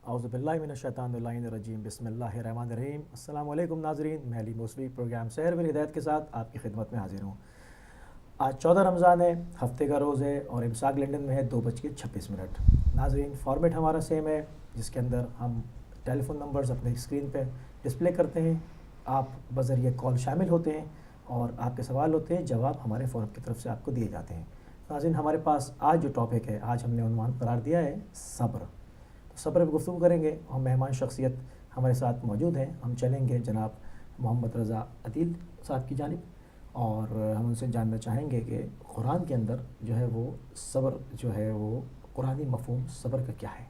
اعوذ باللہ من الشیطان الرجیم، بسم اللہ الرحمن الرحیم۔ السلام علیکم ناظرین، میں علی موسوی پروگرام سحر بالہدایت کے ساتھ آپ کی خدمت میں حاضر ہوں۔ آج 14 رمضان ہے، ہفتے کا روز ہے اور امساک لنڈن میں ہے 2:26۔ ناظرین، فارمیٹ ہمارا سیم ہے، جس کے اندر ہم ٹیلی فون نمبرز اپنے اسکرین پہ ڈسپلے کرتے ہیں، آپ بذریعہ کال شامل ہوتے ہیں اور آپ کے سوال ہوتے ہیں، جواب ہمارے فورم کی طرف سے آپ کو دیے جاتے ہیں۔ ناظرین، ہمارے پاس آج جو ٹاپک ہے، آج ہم نے عنوان قرار دیا ہے صبر۔ صبر پہ گفتگو کریں گے اور مہمان شخصیت ہمارے ساتھ موجود ہیں۔ ہم چلیں گے جناب محمد رضا عدیل صاحب کی جانب اور ہم ان سے جاننا چاہیں گے کہ قرآن کے اندر جو ہے وہ صبر جو ہے وہ قرآنی مفہوم صبر کا کیا ہے۔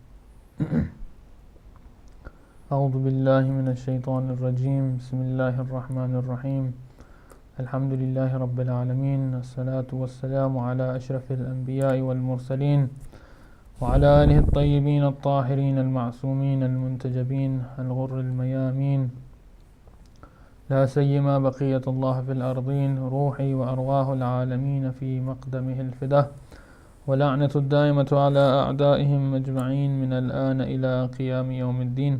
اعوذ باللہ من الشیطان الرجیم، بسم اللہ الرحمن الرحیم، الحمد للہ رب العالمین، الصلاة والسلام علی اشرف الانبیاء والمرسلین وعلى آلہ الطیبین الطاہرین المعصومین المنتجبین الغر المیامین، لا سیما بقیت اللہ فی الارضین، روحی وارواح العالمین فی مقدمہ الفدہ، ولعنة الدائمة على أعدائهم أجمعين من الآن إلى قيام يوم الدين.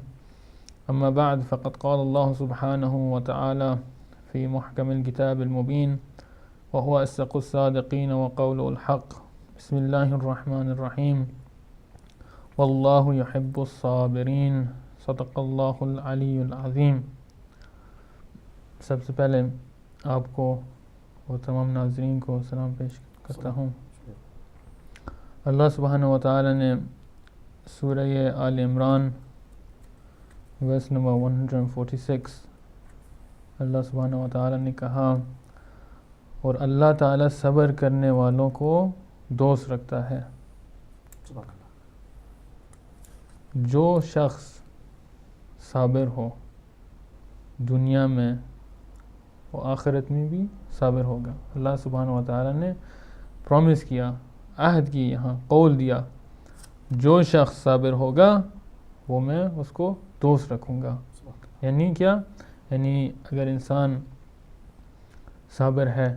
أما بعد، فقد قال الله سبحانه وتعالى في محكم الكتاب المبين وهو أصدق الصادقين وقوله الحق. بسم الله الرحمن الرحيم، والله يحب الصابرين، صدق الله العلي العظيم. سب سے پہلے آپ کو اور تمام ناظرین کو سلام پیش کرتا ہوں۔ اللہ سبحانہ و تعالی نے سورہ آل عمران ورس نمبر 146 اللہ سبحانہ و تعالی نے کہا، اور اللہ تعالی صبر کرنے والوں کو دوست رکھتا ہے۔ جو شخص صابر ہو دنیا میں وہ آخرت میں بھی صابر ہوگا۔ اللہ سبحانہ و تعالی نے پرومس کیا، عہد کی، یہاں قول دیا، جو شخص صابر ہوگا وہ میں اس کو دوست رکھوں گا۔ یعنی کیا؟ یعنی اگر انسان صابر ہے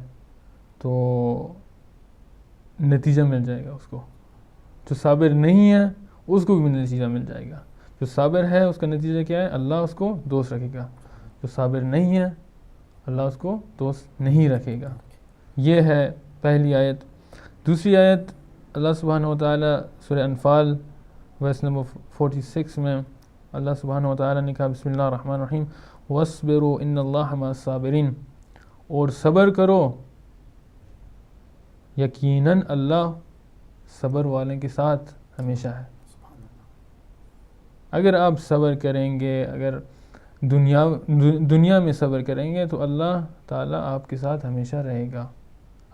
تو نتیجہ مل جائے گا اس کو، جو صابر نہیں ہے اس کو بھی نتیجہ مل جائے گا۔ جو صابر ہے اس کا نتیجہ کیا ہے؟ اللہ اس کو دوست رکھے گا۔ جو صابر نہیں ہے اللہ اس کو دوست نہیں رکھے گا۔ یہ ہے پہلی آیت۔ دوسری آیت اللہ سبحانہ و تعالی سورہ انفال ورس نمبر 46 میں اللہ سبحانہ و تعالی نے کہا، بسم اللہ الرحمن الرحیم، وَاصْبِرُوا إِنَّ اللَّهَ مَعَ الصَّابِرِينَ، اور صبر کرو، یقیناً اللہ صبر والے کے ساتھ ہمیشہ ہے۔ اگر آپ صبر کریں گے، اگر دنیا میں صبر کریں گے تو اللہ تعالیٰ آپ کے ساتھ ہمیشہ رہے گا۔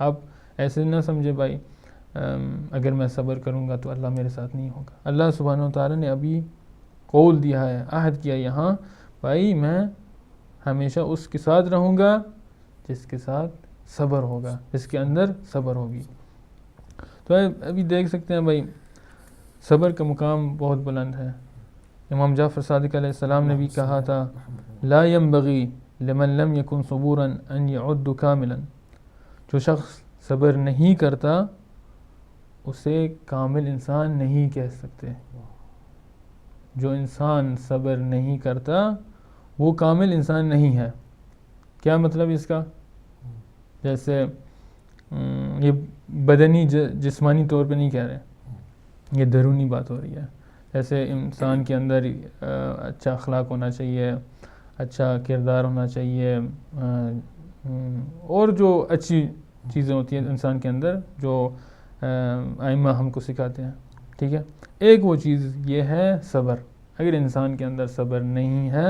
آپ ایسے نہ سمجھے بھائی اگر میں صبر کروں گا تو اللہ میرے ساتھ نہیں ہوگا۔ اللہ سبحانہ و تعالیٰ نے ابھی قول دیا ہے، عہد کیا یہاں، بھائی میں ہمیشہ اس کے ساتھ رہوں گا جس کے ساتھ صبر ہوگا، جس کے اندر صبر ہوگی۔ تو ابھی دیکھ سکتے ہیں بھائی صبر کا مقام بہت بلند ہے۔ امام جعفر صادق علیہ السلام نے بھی کہا تھا، لا ينبغي لمن لم يكن صبورا ان يعد كاملا، جو شخص صبر نہیں کرتا اسے کامل انسان نہیں کہہ سکتے۔ جو انسان صبر نہیں کرتا وہ کامل انسان نہیں ہے۔ کیا مطلب اس کا؟ جیسے یہ بدنی جسمانی طور پہ نہیں کہہ رہے، یہ درونی بات ہو رہی ہے۔ جیسے انسان کے اندر اچھا اخلاق ہونا چاہیے، اچھا کردار ہونا چاہیے، اور جو اچھی چیزیں ہوتی ہیں انسان کے اندر جو ائمہ ہم کو سکھاتے ہیں، ٹھیک ہے۔ ایک وہ چیز یہ ہے صبر۔ اگر انسان کے اندر صبر نہیں ہے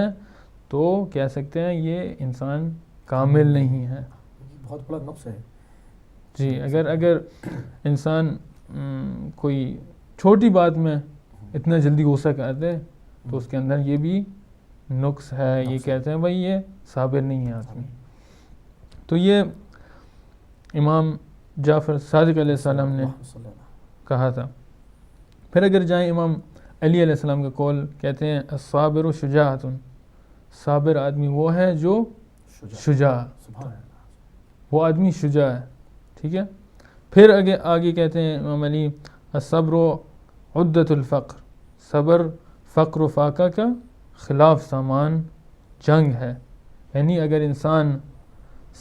تو کہہ سکتے ہیں یہ انسان کامل نہیں ہے۔ بہت بڑا نقص ہے جی، اگر انسان کوئی چھوٹی بات میں اتنا جلدی غصہ کر دے تو اس کے اندر یہ بھی نقص ہے، یہ کہتے ہیں بھائی یہ صابر نہیں ہے آدمی۔ تو یہ امام جعفر صادق علیہ السلام نے کہا تھا۔ پھر اگر جائیں امام علی علیہ السلام کا قول، کہتے ہیں الصابر شجاعۃ، صابر آدمی وہ ہے جو شجاع، وہ آدمی شجاع ہے، ٹھیک ہے۔ پھر آگے کہتے ہیں امام علی الصبر عدۃ الفقر، صبر فقر و فاقہ کا خلاف سامان جنگ ہے. یعنی اگر انسان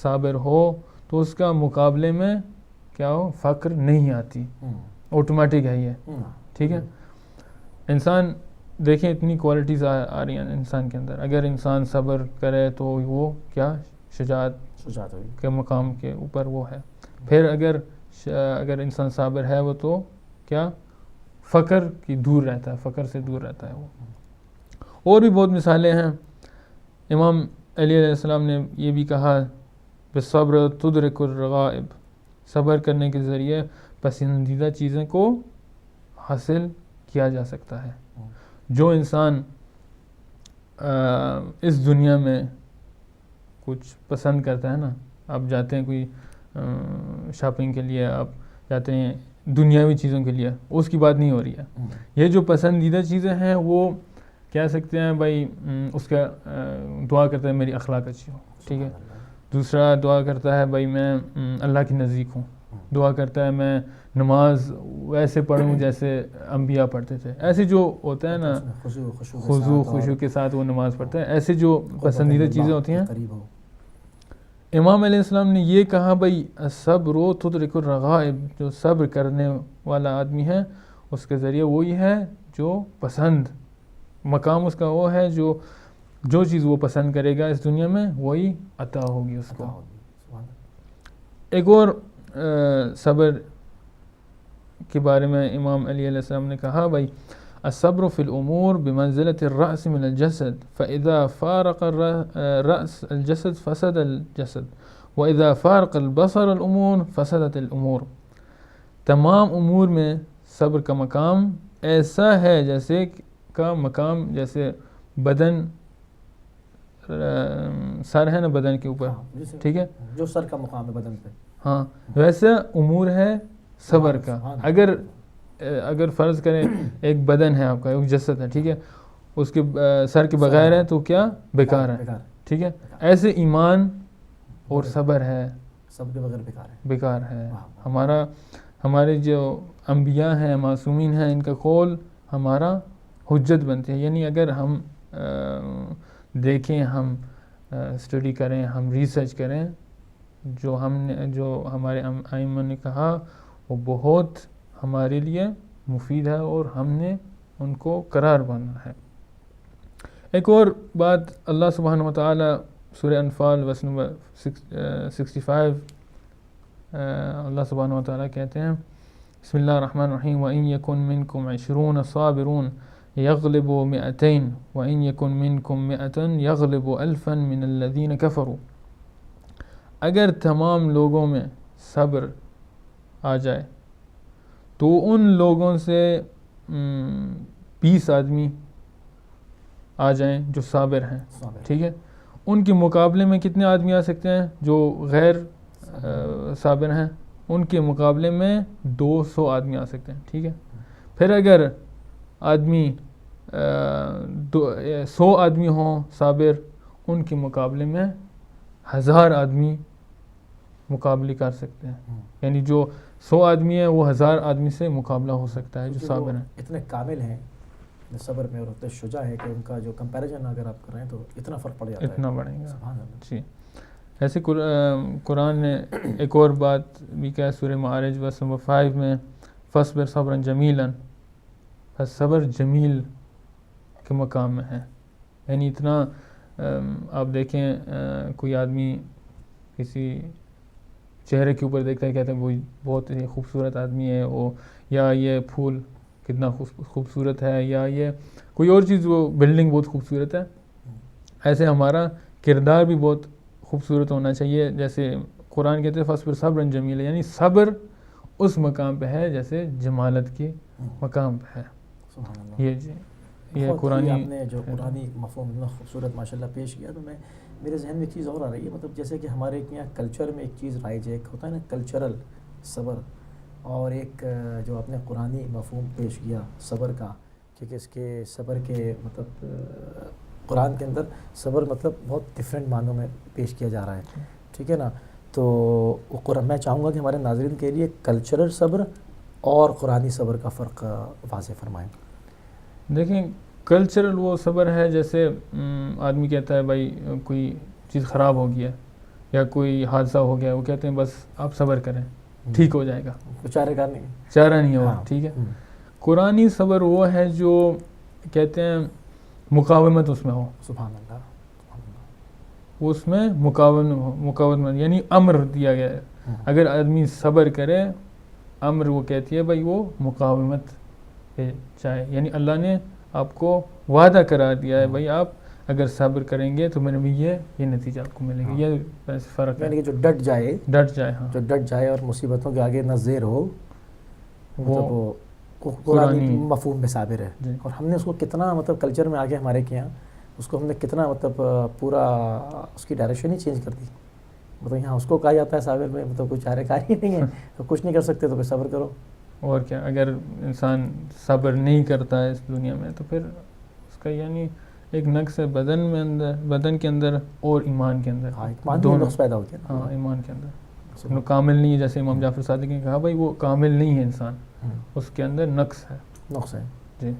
صابر ہو تو اس کا مقابلے میں کیا ہو فقر نہیں آتی, آٹومیٹک ہے یہ. ٹھیک ہے, انسان دیکھیں اتنی کوالٹیز آ رہی ہیں انسان کے اندر. اگر انسان صبر کرے تو وہ کیا شجاعت کے مقام کے اوپر وہ ہے. پھر اگر انسان صابر ہے وہ تو کیا فقر کی دور رہتا ہے, فقر سے دور رہتا ہے وہ. اور بھی بہت مثالیں ہیں. امام علی علیہ السلام نے یہ بھی کہا بالصبر تدرک الرغائب, صبر کرنے کے ذریعے پسندیدہ چیزیں کو حاصل کیا جا سکتا ہے. جو انسان اس دنیا میں کچھ پسند کرتا ہے نا, آپ جاتے ہیں کوئی شاپنگ کے لیے, آپ جاتے ہیں دنیاوی چیزوں کے لیے, اس کی بات نہیں ہو رہی ہے. یہ جو پسندیدہ چیزیں ہیں وہ کہہ سکتے ہیں بھائی اس کا دعا کرتا ہے میری اخلاق اچھی ہو. ٹھیک ہے, دوسرا دعا کرتا ہے بھائی میں اللہ کے نزدیک ہوں, دعا کرتا ہے میں نماز ویسے پڑھوں جیسے انبیاء پڑھتے تھے. ایسے جو ہوتا ہے نا خضوع خشوع کے ساتھ وہ نماز پڑھتا ہے, ایسے جو پسندیدہ چیزیں ہوتی ہیں. امام علیہ السلام نے یہ کہا بھائی صبر و تدرک الرغائب, جو صبر کرنے والا آدمی ہے اس کے ذریعے وہی ہے جو پسند مقام اس کا وہ ہے جو چیز وہ پسند کرے گا اس دنیا میں وہی عطا ہوگی اس کو. ایک اور صبر کے بارے میں امام علی علیہ السلام نے کہا بھائی الصبر فی الامور بمنزلة الرأس من الجسد فإذا فارق الرأس الجسد فسد الجسد وإذا فارق البصر الأمور فسدت الأمور. تمام امور میں صبر کا مقام ایسا ہے جیسے کا مقام جیسے بدن سر ہے نا بدن کے اوپر, ٹھیک ہے, جو سر کا مقام ہے بدن پہ, ہاں ویسا امور ہے صبر کا. اگر فرض کریں ایک بدن ہے آپ کا, ایک جسد ہے, ٹھیک ہے, اس کے سر کے بغیر ہے تو کیا بیکار ہے. ٹھیک ہے, ایسے ایمان اور صبر ہے سب کے بغیر بیکار ہے. ہمارے جو انبیاء ہیں معصومین ہیں ان کا قول ہمارا حجت بنتے ہیں. یعنی اگر ہم دیکھیں, ہم اسٹڈی کریں, ہم ریسرچ کریں, جو ہمارے ائمہ نے کہا وہ بہت ہمارے لیے مفید ہے اور ہم نے ان کو قرار باندھا ہے. ایک اور بات اللہ سبحانہ و تعالی سورہ انفال ورس نمبر 65 اللہ سبحانہ و تعالی کہتے ہیں بسم اللہ الرحمن الرحیم وَإِن يَكُن مِّنكُمْ 20 صَابِرُونَ يَغْلِبُوا 200 وَإِن يَكُن مِّنكُمْ 100 يَغْلِبُوا 1000 مِّنَ الَّذِينَ كَفَرُوا. اگر تمام لوگوں میں صبر آ جائے تو ان لوگوں سے 20 آدمی آ جائیں جو صابر ہیں, ٹھیک ہے, ان کے مقابلے میں کتنے آدمی آ سکتے ہیں جو غیر صابر ہیں, ان کے مقابلے میں 200 آدمی آ سکتے ہیں. ٹھیک ہے, پھر اگر آدمی 100 آدمی ہوں صابر, ان کے مقابلے میں 1000 آدمی مقابلے کر سکتے ہیں. یعنی جو 100 آدمی ہے وہ 1000 آدمی سے مقابلہ ہو سکتا ہے جو صابر ہیں. اتنے کامل ہیں صبر میں اور اتنے شجاع ہے کہ ان کا جو کمپیریزن اگر آپ کریں تو اتنا فرق پڑ جاتا ہے, اتنا بڑھے گا. جی, ایسے قرآن نے ایک اور بات بھی کہا سورہ معارج ورس نمبر 5 میں فاصبر صبرا جمیلا, صبر جمیل کے مقام میں ہے. یعنی اتنا آپ دیکھیں کوئی آدمی کسی چہرے کے اوپر دیکھتا ہے کہتا ہے وہ بہت ہی خوبصورت آدمی ہے, وہ یا یہ پھول کتنا خوبصورت ہے, یا یہ کوئی اور چیز وہ بلڈنگ بہت خوبصورت ہے. ایسے ہمارا کردار بھی بہت خوبصورت ہونا چاہیے. جیسے قرآن کہتے ہیں فاصبر صبرا جمیلا, یعنی صبر اس مقام پہ ہے جیسے جمالت کے مقام پہ ہے. یہ جی یہ قرآنی آپ نے جو قرآنی مفہوم اتنا خوبصورت ماشاءاللہ پیش کیا, تو میرے ذہن میں ایک چیز اور آ رہی ہے. مطلب جیسے کہ ہمارے یہاں کلچر میں ایک چیز رائج ہے, ایک ہوتا ہے نا کلچرل صبر, اور ایک جو آپ نے قرآنی مفہوم پیش کیا صبر کا, کیونکہ اس کے صبر کے مطلب قرآن کے اندر صبر مطلب بہت ڈفرینٹ معنوں میں پیش کیا جا رہا ہے. ٹھیک ہے نا, تو میں چاہوں گا کہ ہمارے ناظرین کے لیے کلچرل صبر اور قرآنی صبر کا فرق واضح فرمائیں. دیکھیں کلچرل وہ صبر ہے جیسے آدمی کہتا ہے بھائی کوئی چیز خراب ہو گیا یا کوئی حادثہ ہو گیا، وہ کہتے ہیں بس آپ صبر کریں ٹھیک ہو جائے گا، کچھ چارہ کار نہیں، چارہ نہیں ہوا، ٹھیک ہے. قرآنی صبر وہ ہے جو کہتے ہیں مقاومت اس میں ہو، سبحان اللہ، اس میں مقاومت یعنی امر دیا گیا ہے. اگر آدمی صبر کرے، امر وہ کہتی ہے بھائی وہ مقاومت پہ چاہے، یعنی اللہ نے آپ کو وعدہ کرا دیا ہے بھائی آپ اگر صبر کریں گے تو میرے بھی یہ نتیجہ آپ کو ملے گا. یہ فرق ہے، یعنی کہ جو ڈٹ جائے، ہاں، جو ڈٹ جائے اور مصیبتوں کے آگے نہ زیر ہو، وہ قرآنی مفہوم میں صابر ہے. جی. اور ہم نے اس کو کتنا مطلب کلچر میں آگے ہمارے کے یہاں اس کو ہم نے کتنا مطلب پورا اس کی ڈائریکشن ہی چینج کر دی. مطلب یہاں اس کو کہا جاتا ہے صابر میں مطلب کوئی چارہ کار ہی نہیں ہے، تو کچھ نہیں کر سکتے تو پھر صبر کرو. اور کیا، اگر انسان صبر نہیں کرتا ہے اس دنیا میں تو پھر اس کا یعنی ایک نقص ہے بدن کے اندر اور ایمان کے اندر، دونوں نقص پیدا ہوتے ہیں. ہاں، ایمان کے اندر وہ کامل نہیں ہے، جیسے امام جعفر صادق نے کہا بھائی وہ کامل نہیں ہے انسان، اس کے اندر نقص ہے. جی.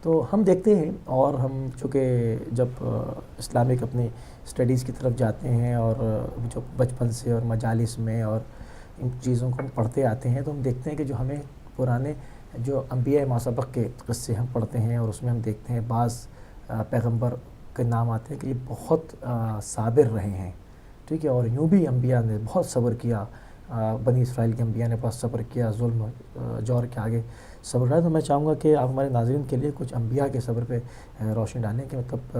تو ہم دیکھتے ہیں، اور ہم چونکہ جب اسلامک اپنی اسٹڈیز کی طرف جاتے ہیں اور جو بچپن سے اور مجالس میں اور ان چیزوں کو ہم پڑھتے آتے ہیں، تو ہم دیکھتے ہیں کہ جو ہمیں پرانے جو انبیاء ما سبق کے قصے ہم پڑھتے ہیں اور اس میں ہم دیکھتے ہیں بعض پیغمبر کے نام آتے ہیں کہ یہ بہت صابر رہے ہیں، ٹھیک ہے. اور یوں بھی انبیاء نے بہت صبر کیا، بنی اسرائیل کے انبیاء نے بہت صبر کیا، ظلم جور کے آگے صبر رہا. تو میں چاہوں گا کہ آپ ہمارے ناظرین کے لیے کچھ انبیاء کے صبر پہ روشنی ڈالیں کہ مطلب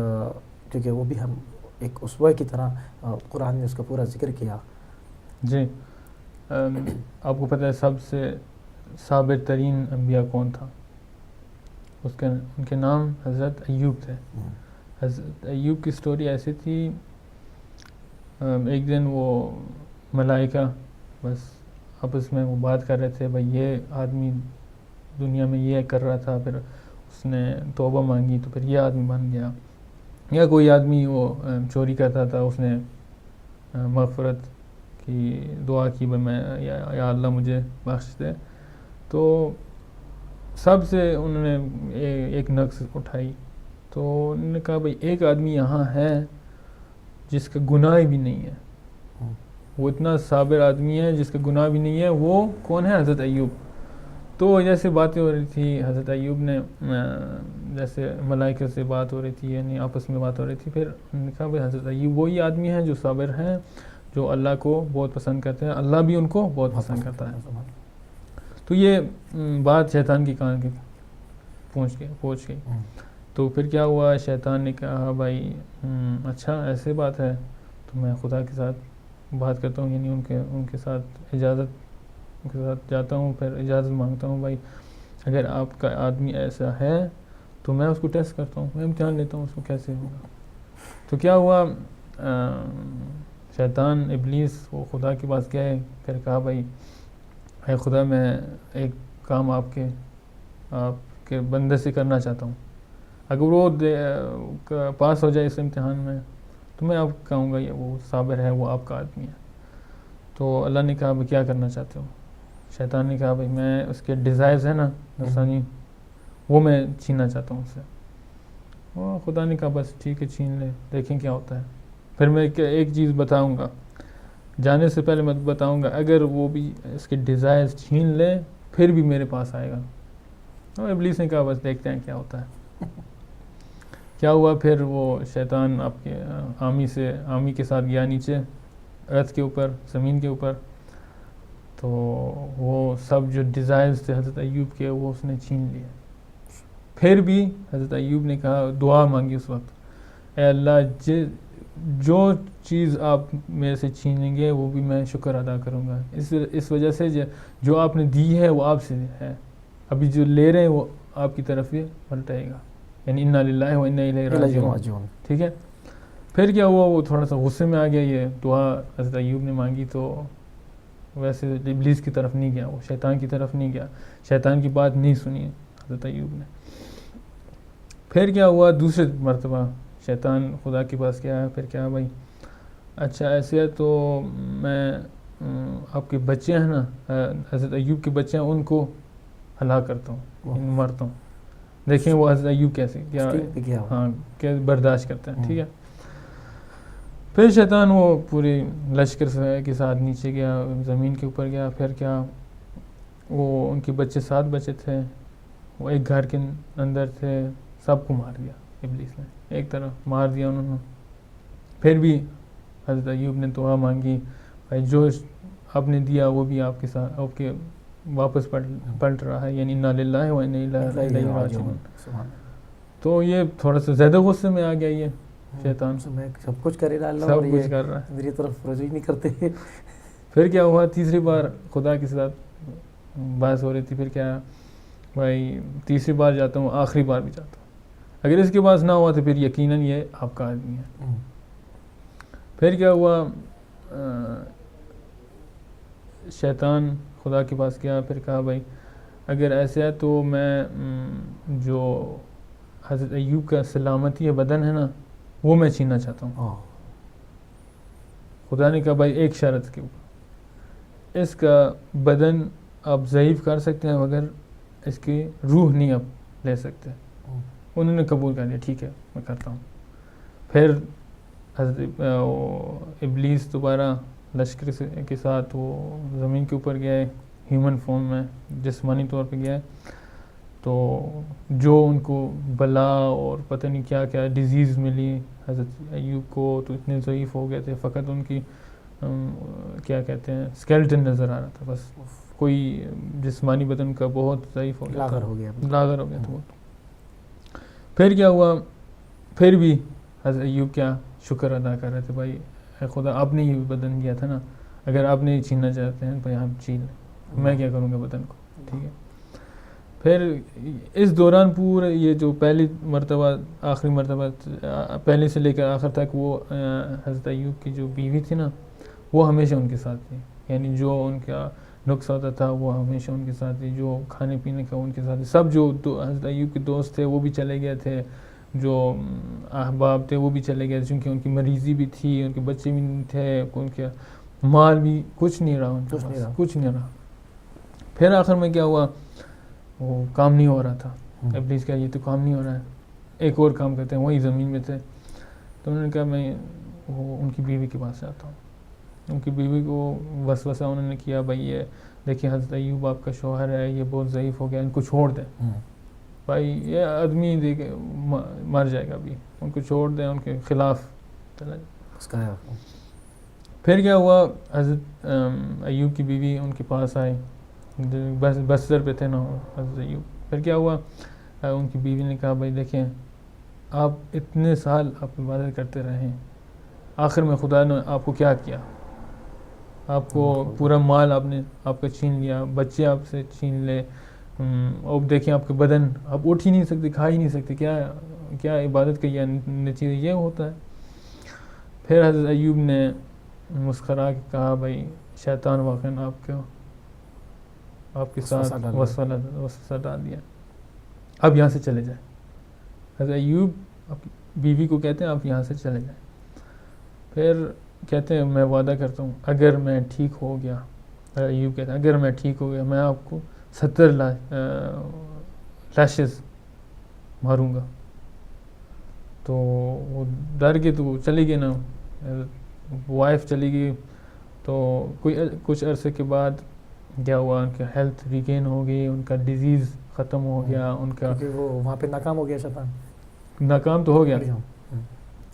کیونکہ وہ بھی ہم ایک اسوہ کی طرح قرآن نے اس کا پورا ذکر کیا. جی. آپ کو پتہ ہے سب سے صابر ترین انبیاء کون تھا؟ ان کے نام حضرت ایوب تھے. حضرت ایوب کی سٹوری ایسی تھی، ایک دن وہ ملائکہ بس آپس میں وہ بات کر رہے تھے بھائی یہ آدمی دنیا میں یہ کر رہا تھا، پھر اس نے توبہ مانگی تو پھر یہ آدمی بن گیا، یا کوئی آدمی وہ چوری کرتا تھا، اس نے مغفرت کی دعا کی بھائی میں یا اللہ مجھے بخش دے. تو سب سے انہوں نے ایک نقص اٹھائی، تو انہوں نے کہا بھائی ایک آدمی یہاں ہے جس کا گناہ بھی نہیں ہے، وہ اتنا صابر آدمی ہے جس کا گناہ بھی نہیں ہے. وہ کون ہے؟ حضرت ایوب. تو جیسے باتیں ہو رہی تھی حضرت ایوب نے، جیسے ملائکہ سے بات ہو رہی تھی، یعنی آپس میں بات ہو رہی تھی، پھر انہوں نے کہا بھائی حضرت ایوب وہی آدمی ہیں جو صابر ہیں، جو اللہ کو بہت پسند کرتے ہیں، اللہ بھی ان کو بہت پسند کرتا ہے. تو یہ بات شیطان کی کان کی پہنچ گئی. تو پھر کیا ہوا، شیطان نے کہا بھائی اچھا ایسے بات ہے تو میں خدا کے ساتھ بات کرتا ہوں، یعنی ان کے ساتھ ان کے ساتھ جاتا ہوں، پھر اجازت مانگتا ہوں بھائی اگر آپ کا آدمی ایسا ہے تو میں اس کو ٹیسٹ کرتا ہوں، میں امتحان لیتا ہوں اس کو کیسے ہوگا. تو کیا ہوا، شیطان ابلیس وہ خدا کے پاس گئے، پھر کہا بھائی اے خدا میں ایک کام آپ کے بندے سے کرنا چاہتا ہوں، اگر وہ پاس ہو جائے اس امتحان میں تو میں آپ کہوں گا یہ وہ صابر ہے، وہ آپ کا آدمی ہے. تو اللہ نے کہا بھائی کیا کرنا چاہتے ہو؟ شیطان نے کہا بھائی میں اس کے ڈیزائرز ہیں نا نفسانی، وہ میں چھیننا چاہتا ہوں اس سے. اور خدا نے کہا بس ٹھیک ہے چھین لے، دیکھیں کیا ہوتا ہے. پھر میں ایک چیز بتاؤں گا، جانے سے پہلے میں بتاؤں گا، اگر وہ بھی اس کے ڈیزائرز چھین لے پھر بھی میرے پاس آئے گا. اور ابلیس نے کہا بس دیکھتے ہیں کیا ہوتا ہے. کیا ہوا، پھر وہ شیطان آپ کے آمی کے ساتھ گیا نیچے ارتھ کے اوپر، زمین کے اوپر. تو وہ سب جو ڈیزائرز تھے حضرت ایوب کے وہ اس نے چھین لیے. پھر بھی حضرت ایوب نے کہا، دعا مانگی اس وقت، اے اللہ جو چیز آپ میرے سے چھینیں گے وہ بھی میں شکر ادا کروں گا، اس وجہ سے جو آپ نے دی ہے وہ آپ سے ہے، ابھی جو لے رہے ہیں وہ آپ کی طرف ہی پلٹائے گا، یعنی انا للہ و انا الیہ راجعون. ٹھیک ہے. پھر کیا ہوا، وہ تھوڑا سا غصے میں آ گیا، یہ دعا حضرت ایوب نے مانگی تو ویسے ابلیس کی طرف نہیں گیا، وہ شیطان کی طرف نہیں گیا، شیطان کی بات نہیں سنی حضرت ایوب نے. پھر کیا ہوا، دوسرے مرتبہ شیطان خدا کے پاس گیا. پھر کیا بھائی اچھا ایسے ہے تو میں آپ کے بچے ہیں نا، حضرت ایوب کے بچے ہیں، ان کو ہلاک کرتا ہوں، مرتا ہوں. دیکھیں وہ حضرت ایوب کیسے کیا اسٹریم پہ کیا ہوا. ہاں کہ برداشت کرتے ہیں. ٹھیک ہے. پھر شیطان وہ پوری لشکر کے ساتھ نیچے گیا, زمین کے اوپر گیا. پھر کیا وہ ان کے بچے 7 بچے تھے, وہ ایک گھر کے اندر تھے, سب کو مار دیا ابلیس نے, ایک طرف مار دیا انہوں نے. پھر بھی حضرت ایوب نے دعا مانگی, بھائی جو آپ نے دیا وہ بھی آپ کے ساتھ آپ کے واپس پلٹ رہا ہے, یعنی انا للہ و انا الیہ راجعون. تو یہ تھوڑا سا زیادہ غصے میں آ گیا یہ شیطان, میں سب کچھ کر رہا اللہ, سب اور کچھ یہ کر رہا ہے. میری طرف رجوع نہیں کرتے. پھر کیا ہوا, تیسری بار خدا کے ساتھ بحث ہو رہی تھی. پھر کیا بھائی تیسری بار جاتا ہوں, آخری بار بھی جاتا ہوں, اگر اس کے پاس نہ ہوا تو پھر یقیناً یہ آپ کا آدمی ہے. پھر کیا ہوا, شیطان خدا کے پاس گیا. پھر کہا بھائی اگر ایسے ہے تو میں جو حضرت ایوب کا سلامتی بدن ہے نا وہ میں چھیننا چاہتا ہوں. خدا نے کہا بھائی ایک شرط کے اوپر, اس کا بدن آپ ضعیف کر سکتے ہیں مگر اس کی روح نہیں آپ لے سکتے. انہوں نے قبول کر لیا, ٹھیک ہے میں کرتا ہوں. پھر حضرت ابلیس دوبارہ لشکر کے ساتھ وہ زمین کے اوپر گئے, ہیومن فارم میں, جسمانی طور پہ گئے. تو جو ان کو بلا اور پتہ نہیں کیا کیا ڈیزیز ملی حضرت ایوب کو, تو اتنے ضعیف ہو گئے تھے, فقط ان کی کیا کہتے ہیں اسکیلٹن نظر آ رہا تھا, بس کوئی جسمانی بدن کا بہت ضعیف ہو گیا, لاغر ہو گیا تھا وہ. پھر کیا ہوا, پھر بھی حضرت ایوب کیا شکر ادا کر رہے تھے, بھائی اے خدا آپ نے یہ بدن دیا تھا نا, اگر آپ نے چھیننا چاہتے ہیں بھائی آپ چھین لیں, میں کیا کروں گا بدن کو. ٹھیک ہے. پھر اس دوران پورے یہ جو پہلی مرتبہ آخری مرتبہ پہلے سے لے کر آخر تک وہ حضرت ایوب کی جو بیوی تھی نا وہ ہمیشہ ان کے ساتھ تھی, یعنی جو ان کا نقص ہوتا تھا وہ ہمیشہ ان کے ساتھ تھی, جو کھانے پینے کا ان کے ساتھ تھی. سب جو حضرت ایوب کے دوست تھے وہ بھی چلے گئے تھے, جو احباب تھے وہ بھی چلے گئے, چونکہ ان کی مریضی بھی تھی, ان کے بچے بھی نہیں تھے, ان کے مال بھی کچھ نہیں رہا, ان کے پاس کچھ نہیں رہا. پھر آخر میں کیا ہوا, وہ کام نہیں ہو رہا تھا. ابلیس کہا یہ تو کام نہیں ہو رہا ہے, ایک اور کام کرتے ہیں. وہی زمین میں تھے, تو انہوں نے کہا میں وہ ان کی بیوی کے پاس جاتا ہوں. ان کی بیوی کو وسوسہ انہوں نے کیا, بھائی یہ دیکھیں حضرت ایوب آپ کا شوہر ہے, یہ بہت ضعیف ہو گیا, ان کو چھوڑ دیں, بھائی یہ آدمی دیکھے مر جائے گا ابھی, ان کو چھوڑ دیں, ان کے خلاف چلا جائے. پھر کیا ہوا, حضرت ایوب کی بیوی ان کے پاس آئی, بستر پہ تھے نا حضرت ایوب. پھر کیا ہوا, ان کی بیوی نے کہا بھائی دیکھیں آپ اتنے سال آپ عبادت کرتے رہے, آخر میں خدا نے آپ کو کیا کیا, آپ کو پورا مال آپ کا چھین لیا, بچے آپ سے چھین لے, اب دیکھیں آپ کے بدن آپ اٹھ ہی نہیں سکتے, کھا ہی نہیں سکتے, کیا عبادت کا یہ نتیجہ یہ ہوتا ہے. پھر حضرت ایوب نے مسکرا کے کہا بھائی شیطان واقعاً آپ کے ساتھ وسوسہ ڈال دیا, اب یہاں سے چلے جائیں. حضرت ایوب بیوی کو کہتے ہیں آپ یہاں سے چلے جائیں. پھر کہتے ہیں میں وعدہ کرتا ہوں اگر میں ٹھیک ہو گیا, ایوب کہتے ہیں اگر میں ٹھیک ہو گیا میں آپ کو 70 لاشز ماروں گا. تو وہ ڈر کے تو چلی گئی نا, وائف چلی گئی. تو کچھ عرصے کے بعد کیا ہوا, ان کا ہیلتھ ریگین ہو گئی, ان کا ڈیزیز ختم ہو گیا, ان کا وہ وہاں پہ ناکام ہو گیا شیطان, ناکام تو ہو گیا,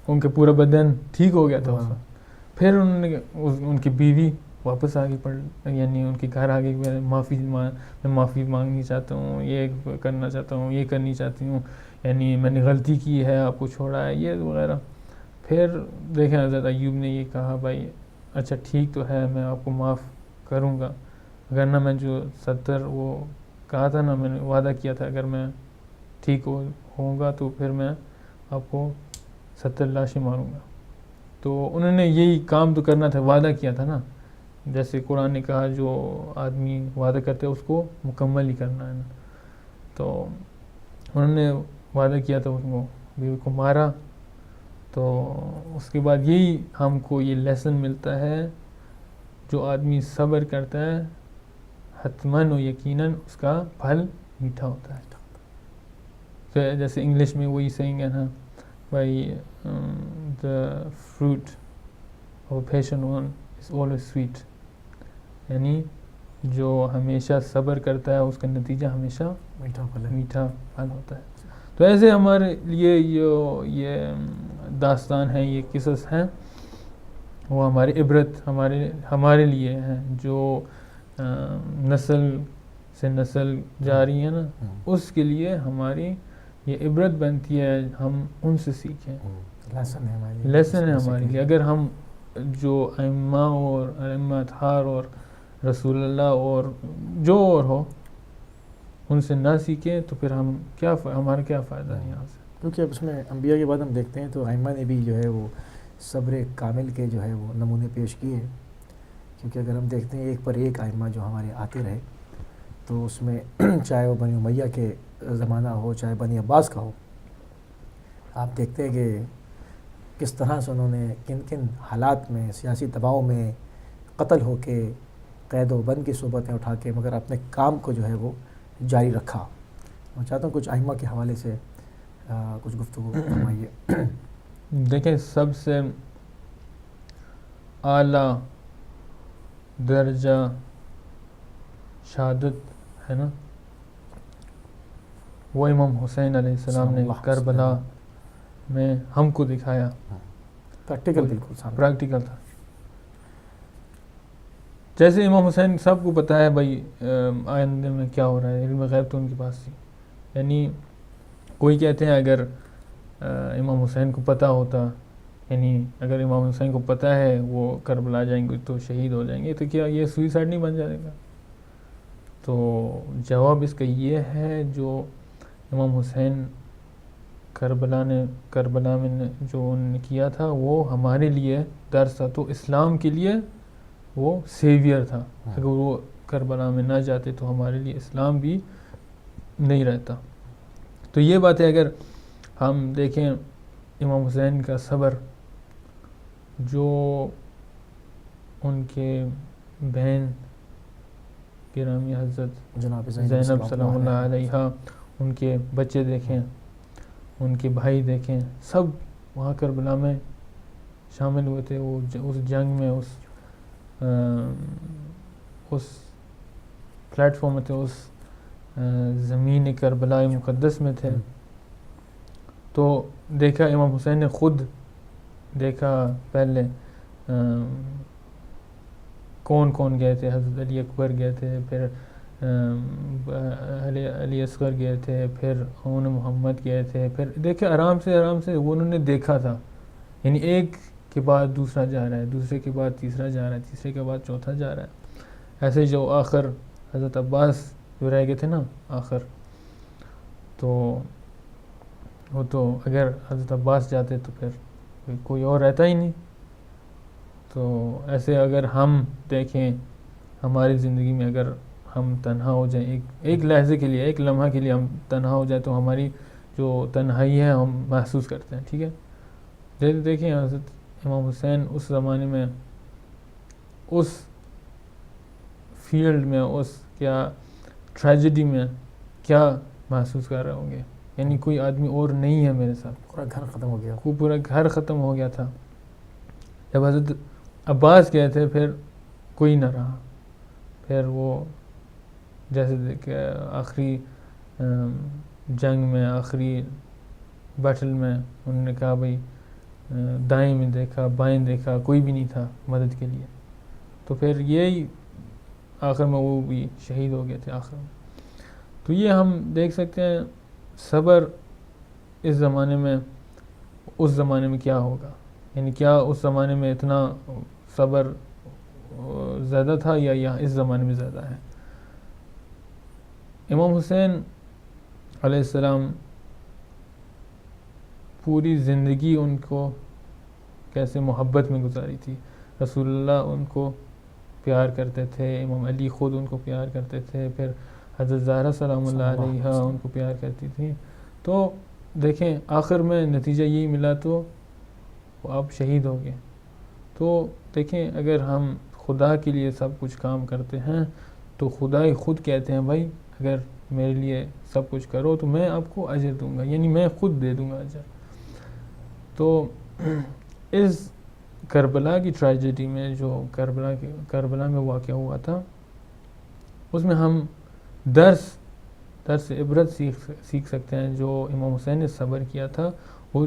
ان کا پورا بدن ٹھیک ہو گیا تھا. پھر انہوں نے ان کی بیوی واپس آ گئی, یعنی ان کے گھر آ گئی, میں معافی مانگنی چاہتا ہوں, یہ کرنا چاہتا ہوں, یہ کرنی چاہتی ہوں, یعنی میں نے غلطی کی ہے, آپ کو چھوڑا ہے, یہ وغیرہ. پھر دیکھیں حضرت ایوب نے یہ کہا بھائی اچھا ٹھیک تو ہے, میں آپ کو معاف کروں گا, اگر نہ میں جو 70 وہ کہا تھا نا, میں نے وعدہ کیا تھا اگر میں ٹھیک ہوں گا تو پھر میں آپ کو 70 لاشیں ماروں گا. تو انہوں نے یہی کام تو کرنا تھا, وعدہ کیا تھا نا, جیسے قرآن نے کہا جو آدمی وعدہ کرتے ہیں اس کو مکمل ہی کرنا ہے نا. تو انہوں نے وعدہ کیا تھا, اس کو بیوی کو مارا. تو اس کے بعد یہی ہم کو یہ لیسن ملتا ہے, جو آدمی صبر کرتا ہے حتماً و یقیناً اس کا پھل میٹھا ہوتا ہے. جیسے انگلش میں وہی سینگ ہے نا بھائی دا فروٹ اور patient one is always sweet, یعنی جو ہمیشہ صبر کرتا ہے اس کا نتیجہ ہمیشہ میٹھا پھل ہے. میٹھا پھل ہوتا ہے. تو ایسے ہمارے لیے یہ داستان ہیں، یہ قصص ہیں، وہ ہماری عبرت ہمارے لیے ہیں جو نسل سے نسل جاری ہے نا، اس کے لیے ہماری یہ عبرت بنتی ہے، ہم ان سے سیکھیں. لیسن ہے ہمارے لیے. لیسن ہے ہمارے لیے. اگر ہم جو ائمہ اور ائمہ اطہار اور رسول اللہ اور جو اور ہو ان سے نہ سیکھیں تو پھر ہمارا کیا فائدہ ہے یہاں سے. کیونکہ اب اس میں انبیاء کے بعد ہم دیکھتے ہیں تو ائمہ نے بھی جو ہے وہ صبر کامل کے جو ہے وہ نمونے پیش کیے ہیں. کیونکہ اگر ہم دیکھتے ہیں ایک پر ایک ائمہ جو ہمارے آتے رہے تو اس میں چاہے وہ بنی امیہ کے زمانہ ہو چاہے بنی عباس کا ہو، آپ دیکھتے ہیں کہ کس طرح سے انہوں نے کن کن حالات میں سیاسی دباؤ میں قتل ہو کے قید و بند کی صحبتیں اٹھا کے مگر اپنے کام کو جو ہے وہ جاری رکھا. میں چاہتا ہوں کچھ ائمہ کے حوالے سے کچھ گفتگو فرمائیے. دیکھیں سب سے اعلیٰ درجہ شہادت ہے نا وہ امام حسین علیہ السلام نے کربلا میں ہم کو دکھایا. پریکٹیکل بالکل سامنے. پریکٹیکل تھا. جیسے امام حسین سب کو پتہ ہے بھائی آئندے میں کیا ہو رہا ہے، علم غیب تو ان کے پاس تھی. یعنی کوئی کہتے ہیں اگر امام حسین کو پتہ ہوتا، یعنی اگر امام حسین کو پتہ ہے وہ کربلا جائیں گے تو شہید ہو جائیں گے تو کیا یہ سوئسائڈ نہیں بن جائے گا؟ تو جواب اس کا یہ ہے جو امام حسین کربلا میں جو انہوں نے کیا تھا وہ ہمارے لیے درس تھا. تو اسلام کے لیے وہ سیویئر تھا. اگر وہ کربلا میں نہ جاتے تو ہمارے لیے اسلام بھی نہیں رہتا. تو یہ بات ہے. اگر ہم دیکھیں امام حسین کا صبر، جو ان کے بہن گرامی حضرت جناب زینب سلام اللہ علیہا، ان کے بچے دیکھیں، ان کے بھائی دیکھیں، سب وہاں کربلا میں شامل ہوئے تھے. وہ اس جنگ میں اس پلیٹ فارم میں تھے، اس زمین کربلا مقدس میں تھے. تو دیکھا امام حسین نے خود دیکھا پہلے کون کون گئے تھے. حضرت علی اکبر گئے تھے، پھر علی اصغر گئے تھے، پھر خون محمد گئے تھے. پھر دیکھے آرام سے وہ انہوں نے دیکھا تھا. یعنی ایک کے بعد دوسرا جا رہا ہے، دوسرے کے بعد تیسرا جا رہا ہے، تیسرے کے بعد چوتھا جا رہا ہے. ایسے جو آخر حضرت عباس جو رہ گئے تھے نا آخر، تو وہ تو اگر حضرت عباس جاتے تو پھر کوئی اور رہتا ہی نہیں. تو ایسے اگر ہم دیکھیں ہماری زندگی میں اگر ہم تنہا ہو جائیں، ایک لحظے کے لیے، ایک لمحہ کے لیے ہم تنہا ہو جائیں تو ہماری جو تنہائی ہے ہم محسوس کرتے ہیں. ٹھیک ہے، دیکھیں حضرت امام حسین اس زمانے میں اس فیلڈ میں، اس کیا ٹریجڈی میں کیا محسوس کر رہے ہوں گے. یعنی کوئی آدمی اور نہیں ہے میرے ساتھ، پورا گھر ختم ہو گیا. پورا گھر ختم ہو گیا تھا. جب حضرت عباس گئے تھے پھر کوئی نہ رہا. پھر وہ جیسے کہ آخری جنگ میں، آخری بیٹل میں انہوں نے کہا بھائی دائیں میں دیکھا بائیں دیکھا، کوئی بھی نہیں تھا مدد کے لیے. تو پھر یہی آخر میں وہ بھی شہید ہو گئے تھے آخر میں. تو یہ ہم دیکھ سکتے ہیں صبر اس زمانے میں، اس زمانے میں کیا ہوگا. یعنی کیا اس زمانے میں اتنا صبر زیادہ تھا یا اس زمانے میں زیادہ ہے. امام حسین علیہ السلام پوری زندگی ان کو کیسے محبت میں گزاری تھی. رسول اللہ ان کو پیار کرتے تھے، امام علی خود ان کو پیار کرتے تھے، پھر حضرت زہرا سلام اللہ علیہا ان کو پیار کرتی تھیں. تو دیکھیں آخر میں نتیجہ یہی ملا تو وہ آپ شہید ہو گئے. تو دیکھیں اگر ہم خدا کے لیے سب کچھ کام کرتے ہیں تو خدا ہی خود کہتے ہیں بھائی اگر میرے لیے سب کچھ کرو تو میں آپ کو اجر دوں گا، یعنی میں خود دے دوں گا اجر. تو اس کربلا کی ٹریجڈی میں جو کربلا میں واقع ہوا تھا، اس میں ہم درس عبرت سیکھ سکتے ہیں. جو امام حسین نے صبر کیا تھا وہ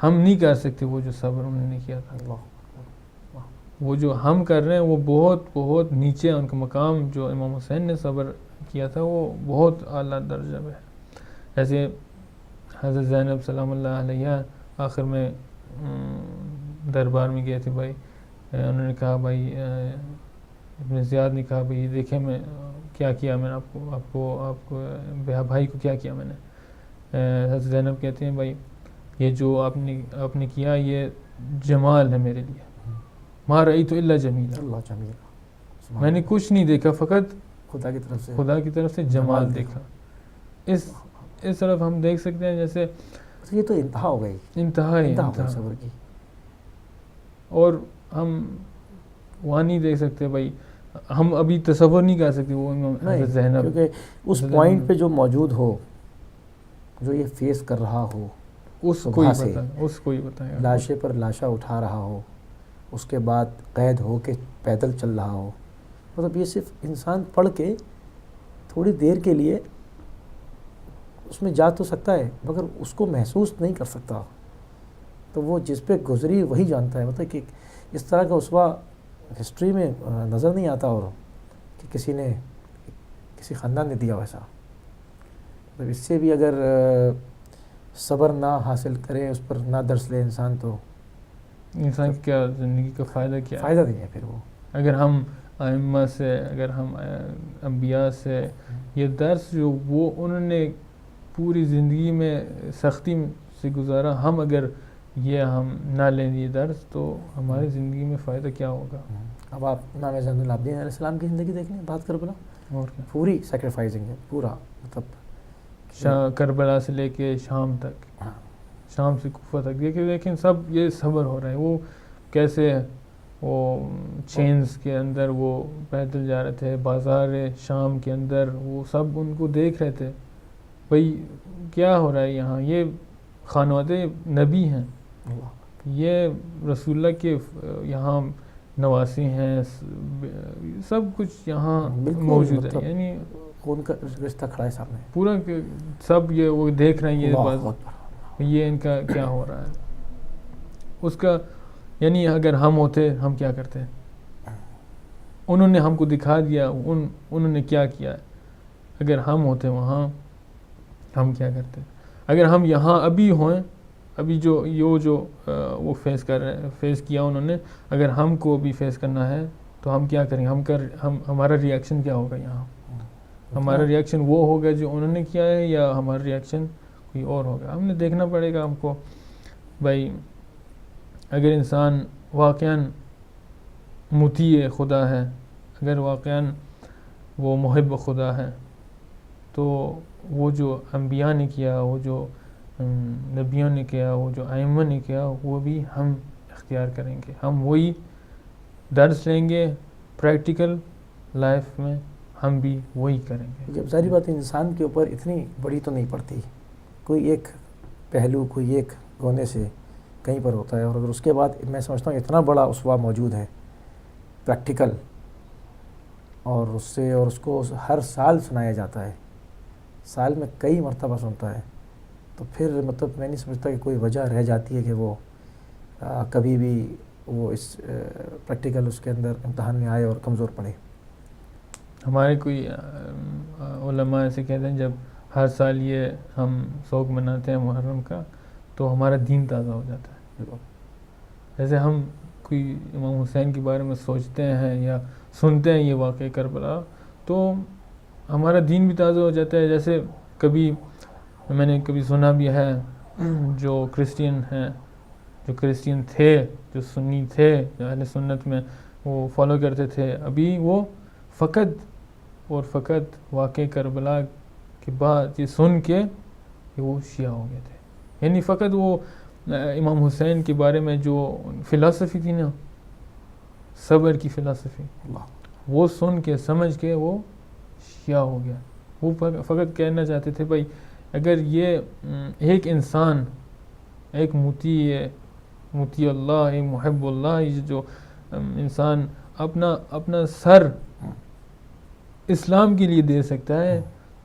ہم نہیں کر سکتے، وہ جو صبر انہوں نے کیا تھا. وہ جو ہم کر رہے ہیں وہ بہت بہت نیچے ان کا مقام. جو امام حسین نے صبر کیا تھا وہ بہت اعلیٰ درجہ ہے. ایسے حضرت زینب سلام اللہ علیہ آخر میں دربار میں گئے تھے بھائی. انہوں نے کہا بھائی، ابن زیاد نے کہا بھائی دیکھیں میں کیا کیا میں نے آپ کو بھائی کو کیا کیا میں نے. حضرت زینب کہتے ہیں بھائی یہ جو آپ نے کیا یہ جمال ہے میرے لیے. ما رأیت الا جمیلا، میں نے کچھ نہیں دیکھا، فقط خدا کی طرف سے جمال دیکھا. اس طرف ہم دیکھ سکتے ہیں جیسے یہ تو انتہا ہو گئی، انتہا صبر کی. اور ہم وہاں نہیں دیکھ سکتے بھائی، ہم ابھی تصور نہیں کر سکتے وہ حضرت زینب، کیونکہ اس پوائنٹ پہ جو موجود ہو، جو یہ فیس کر رہا ہو، اس کو ہی بتائیں گا. لاشے پر لاشا اٹھا رہا ہو، اس کے بعد قید ہو کے پیدل چل رہا ہو. مطلب یہ صرف انسان پڑھ کے تھوڑی دیر کے لیے اس میں جا تو سکتا ہے مگر اس کو محسوس نہیں کر سکتا. تو وہ جس پہ گزری وہی جانتا ہے. مطلب کہ اس طرح کا اسوا ہسٹری میں نظر نہیں آتا، اور کہ کسی خاندان نے دیا ویسا. مطلب اس سے بھی اگر صبر نہ حاصل کرے، اس پر نہ درس لے انسان، تو انسان کی کیا زندگی کا فائدہ کیا ہے؟ فائدہ نہیں ہے پھر وہ. اگر ہم ائمہ سے، اگر ہم انبیاء سے یہ درس جو وہ انہوں نے پوری زندگی میں سختی سے گزارا، ہم اگر ہم نہ لیں یہ درس تو ہماری زندگی میں فائدہ کیا ہوگا؟ اب آپ امام زین العابدین علیہ السلام کی زندگی دیکھ لیں، بات کربلا، اور کیا، پوری سیکریفائزنگ ہے، پورا مطلب کربلا سے لے کے شام تک، شام سے کوفہ تک دیکھیں سب یہ صبر ہو رہا ہے. وہ کیسے وہ چینز کے اندر وہ پیدل جا رہے تھے، بازار شام کے اندر وہ سب ان کو دیکھ رہے تھے بھئی کیا ہو رہا ہے یہاں. یہ خانواد نبی ہیں، یہ رسول اللہ کے یہاں نواسی ہیں، سب کچھ یہاں موجود ہے. یعنی خون کا رشتہ کھڑا ہے سامنے پورا، سب یہ وہ دیکھ رہے ہیں یہ ان کا کیا ہو رہا ہے. اس کا یعنی اگر ہم ہوتے ہم کیا کرتے؟ انہوں نے ہم کو دکھا دیا انہوں نے کیا کیا. اگر ہم ہوتے وہاں ہم کیا کرتے؟ اگر ہم یہاں ابھی ہوئیں، ابھی جو وہ فیس کیا انہوں نے، اگر ہم کو بھی فیس کرنا ہے تو ہم کیا کریں؟ ہمارا ریئیکشن کیا ہوگا یہاں؟ ہمارا ریئیکشن وہ ہوگا جو انہوں نے کیا ہے، یا ہمارا ریئیکشن کوئی اور ہوگا؟ ہم نے دیکھنا پڑے گا ہم کو. بھائی اگر انسان واقعاً مطیع خدا ہے، اگر واقعاً وہ محب خدا ہے، تو وہ جو انبیاء نے کیا، وہ جو نبیوں نے کیا، وہ جو ائمہ نے کیا، وہ بھی ہم اختیار کریں گے. ہم وہی درس لیں گے پریکٹیکل لائف میں، ہم بھی وہی کریں گے. جب ظاہری بات انسان کے اوپر اتنی بڑی تو نہیں پڑتی، کوئی ایک پہلو، کوئی ایک کونے سے کہیں پر ہوتا ہے. اور اگر اس کے بعد میں سمجھتا ہوں اتنا بڑا اسوا موجود ہے پریکٹیکل، اور اس کو ہر سال سنایا جاتا ہے، سال میں کئی مرتبہ سنتا ہے، تو پھر مطلب میں نہیں سمجھتا کہ کوئی وجہ رہ جاتی ہے کہ وہ کبھی بھی وہ اس پریکٹیکل اس کے اندر امتحان میں آئے اور کمزور پڑے. ہمارے کوئی علماء ایسے کہتے ہیں جب ہر سال یہ ہم سوگ مناتے ہیں محرم کا تو ہمارا دین تازہ ہو جاتا ہے. جیسے ہم کوئی امام حسین کے بارے میں سوچتے ہیں یا سنتے ہیں یہ واقعہ کربلا، تو ہمارا دین بھی تازہ ہو جاتا ہے. جیسے کبھی میں نے سنا بھی ہے، جو کرسچین ہیں، جو کرسچین تھے، جو سنی تھے، جو اہل سنت میں وہ فالو کرتے تھے، ابھی وہ فقط واقع کربلا کے بعد یہ سن کے وہ شیعہ ہو گئے تھے. یعنی فقط وہ امام حسین کے بارے میں جو فلسفی تھی نا، صبر کی فلسفی، وہ سن کے سمجھ کے وہ شیعہ ہو گیا. وہ فقط کہنا چاہتے تھے بھائی اگر یہ ایک انسان، ایک موتی اللہ، ایک محب اللہ، یہ جو انسان اپنا سر اسلام کے لیے دے سکتا ہے،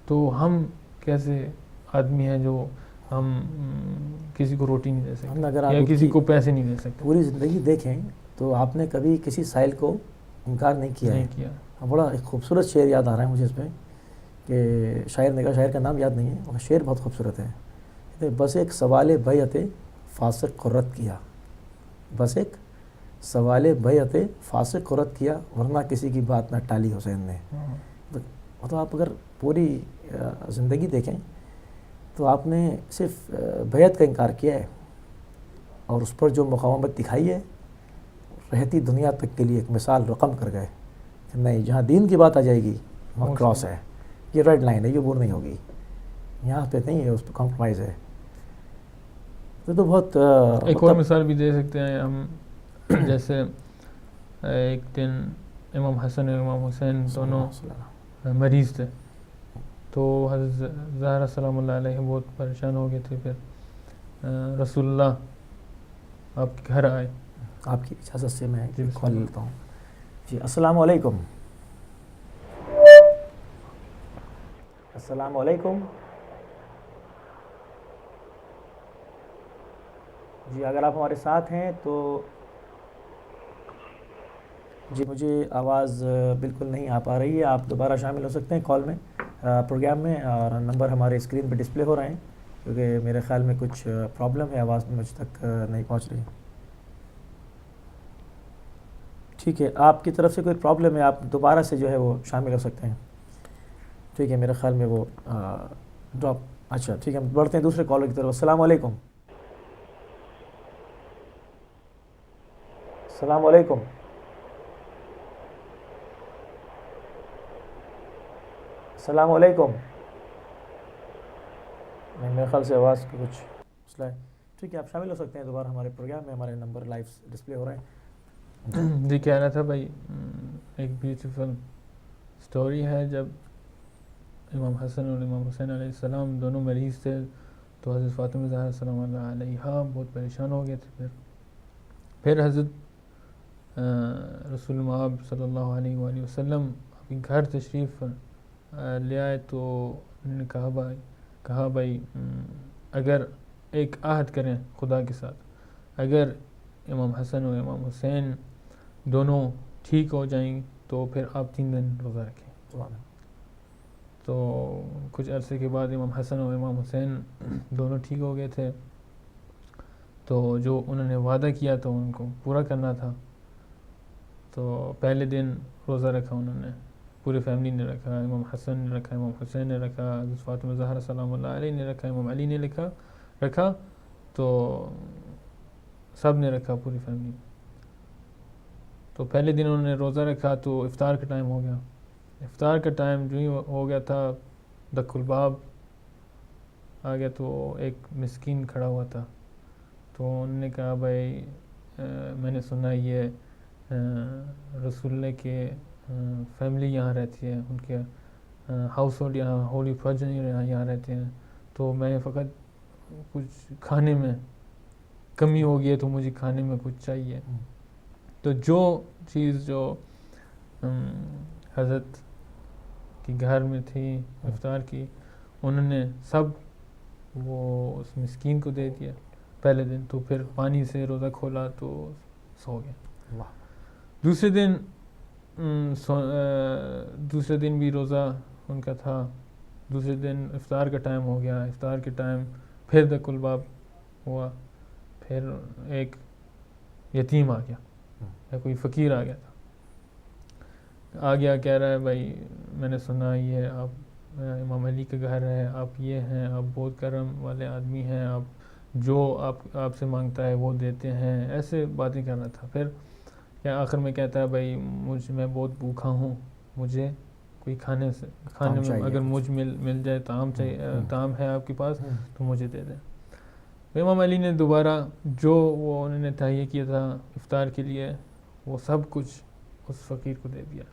تو ہم کیسے آدمی ہیں جو ہم کسی کو روٹی نہیں دے سکتے یا کسی کو پیسے نہیں دے سکتے. پوری زندگی دیکھیں تو آپ نے کبھی کسی سائل کو انکار نہیں کیا ہے. بڑا ایک خوبصورت شعر یاد آ رہا ہے مجھے اس میں کہ شاعر نے کہا، شاعر کا نام یاد نہیں ہے، اور شعر بہت خوبصورت ہے. بس ایک سوال بیعت فاسق کو رد کیا، بس ایک سوال بیعت فاسق کو رد کیا، ورنہ کسی کی بات نہ ٹالی حسین نے. مطلب آپ اگر پوری زندگی دیکھیں تو آپ نے صرف بیعت کا انکار کیا ہے، اور اس پر جو مقاومت دکھائی ہے رہتی دنیا تک کے لیے ایک مثال رقم کر گئے کہ نہیں، جہاں دین کی بات آ جائے گی وہاں کراس ہے، یہ ریڈ لائن ہے، یہ عبور نہیں ہوگی، یہاں پہ نہیں ہے، اس پہ کمپرومائز ہے. تو بہت ایک اور مثال بھی دے سکتے ہیں ہم. جیسے ایک دن امام حسن اور امام حسین دونوں مریض تھے، تو حضرت زہرا سلام اللہ علیہ بہت پریشان ہو گئے تھے. پھر رسول اللہ آپ کے گھر آئے. آپ کی اجازت سے میں کال لیتا ہوں. جی السلام علیکم. السلام علیکم. جی اگر آپ ہمارے ساتھ ہیں تو جی مجھے آواز بالکل نہیں آ پا رہی ہے. آپ دوبارہ شامل ہو سکتے ہیں کال میں، پروگرام میں، اور نمبر ہمارے اسکرین پہ ڈسپلے ہو رہے ہیں، کیونکہ میرے خیال میں کچھ پرابلم ہے، آواز مجھ تک نہیں پہنچ رہی. ٹھیک ہے، آپ کی طرف سے کوئی پرابلم ہے، آپ دوبارہ سے جو ہے وہ شامل ہو سکتے ہیں. ٹھیک ہے، میرے خیال میں وہ ڈراپ. اچھا ٹھیک ہے، ہم بڑھتے ہیں دوسرے کالر کی طرف. السلام علیکم. السلام علیکم. السلام علیکم. نہیں، میرے خیال سے آواز کی کچھ مسئلہ ہے. ٹھیک ہے، آپ شامل ہو سکتے ہیں دوبارہ ہمارے پروگرام میں، ہمارے نمبر لائیو ڈسپلے ہو رہے ہیں. جی کہہ رہا تھا بھائی ایک بیوٹیفل سٹوری ہے. جب امام حسن اور امام حسین علیہ السلام دونوں مریض تھے تو حضرت فاطمہ زہرا سلام اللہ علیہا بہت پریشان ہو گئے تھے. پھر حضرت رسول مآب صلی اللہ علیہ وآلہ وسلم اپنے گھر تشریف لے آئے. تو انہوں نے کہا بھائی اگر ایک عہد کریں خدا کے ساتھ، اگر امام حسن اور امام حسین دونوں ٹھیک ہو جائیں تو پھر آپ 3 دن روزہ رکھیں. تو کچھ عرصے کے بعد امام حسن اور امام حسین دونوں ٹھیک ہو گئے تھے. تو جو انہوں نے وعدہ کیا تو ان کو پورا کرنا تھا. تو پہلے دن روزہ رکھا انہوں نے، پوری فیملی نے رکھا، امام حسن نے رکھا، امام حسین نے رکھا، حضرت فاطمہ زہرا سلام اللہ علیہ نے رکھا، امام علی نے رکھا. تو سب نے رکھا، پوری فیملی. تو پہلے دن انہوں نے روزہ رکھا تو افطار کا ٹائم ہو گیا. افطار کا ٹائم جو ہی ہو گیا تھا، دخل الباب آ گیا تو ایک مسکین کھڑا ہوا تھا. تو انہوں نے کہا بھائی میں نے سنا یہ رسول اللہ کے فیملی یہاں رہتی ہے، ان کے ہاؤس ہولڈ یہاں، ہولی پروجن یہاں رہتے ہیں، تو میں فقط کچھ کھانے میں کمی ہو گئی ہے تو مجھے کھانے میں کچھ چاہیے. تو جو چیز جو حضرت کے گھر میں تھی افطار کی، انہوں نے سب وہ اس مسکین کو دے دیا پہلے دن. تو پھر پانی سے روزہ کھولا تو سو گیا. دوسرے دن بھی روزہ ان کا تھا. دوسرے دن افطار کا ٹائم ہو گیا. افطار کے ٹائم پھر دخل الباب ہوا. پھر ایک یتیم آ گیا یا کوئی فقیر آ گیا تھا. آ گیا کہہ رہا ہے بھائی میں نے سنا یہ آپ امام علی کا گھر ہے، آپ یہ ہیں، آپ بہت کرم والے آدمی ہیں، آپ جو آپ سے مانگتا ہے وہ دیتے ہیں، ایسے باتیں کر رہا تھا. پھر کیا آخر میں کہتا ہے بھائی میں بہت بھوکا ہوں، مجھے کوئی کھانے میں اگر مجھ مل جائے، طعام ہے آپ کے پاس تو مجھے دے دیں. امام علی نے دوبارہ جو وہ انہوں نے تہیہ کیا تھا افطار کے لیے وہ سب کچھ اس فقیر کو دے دیا.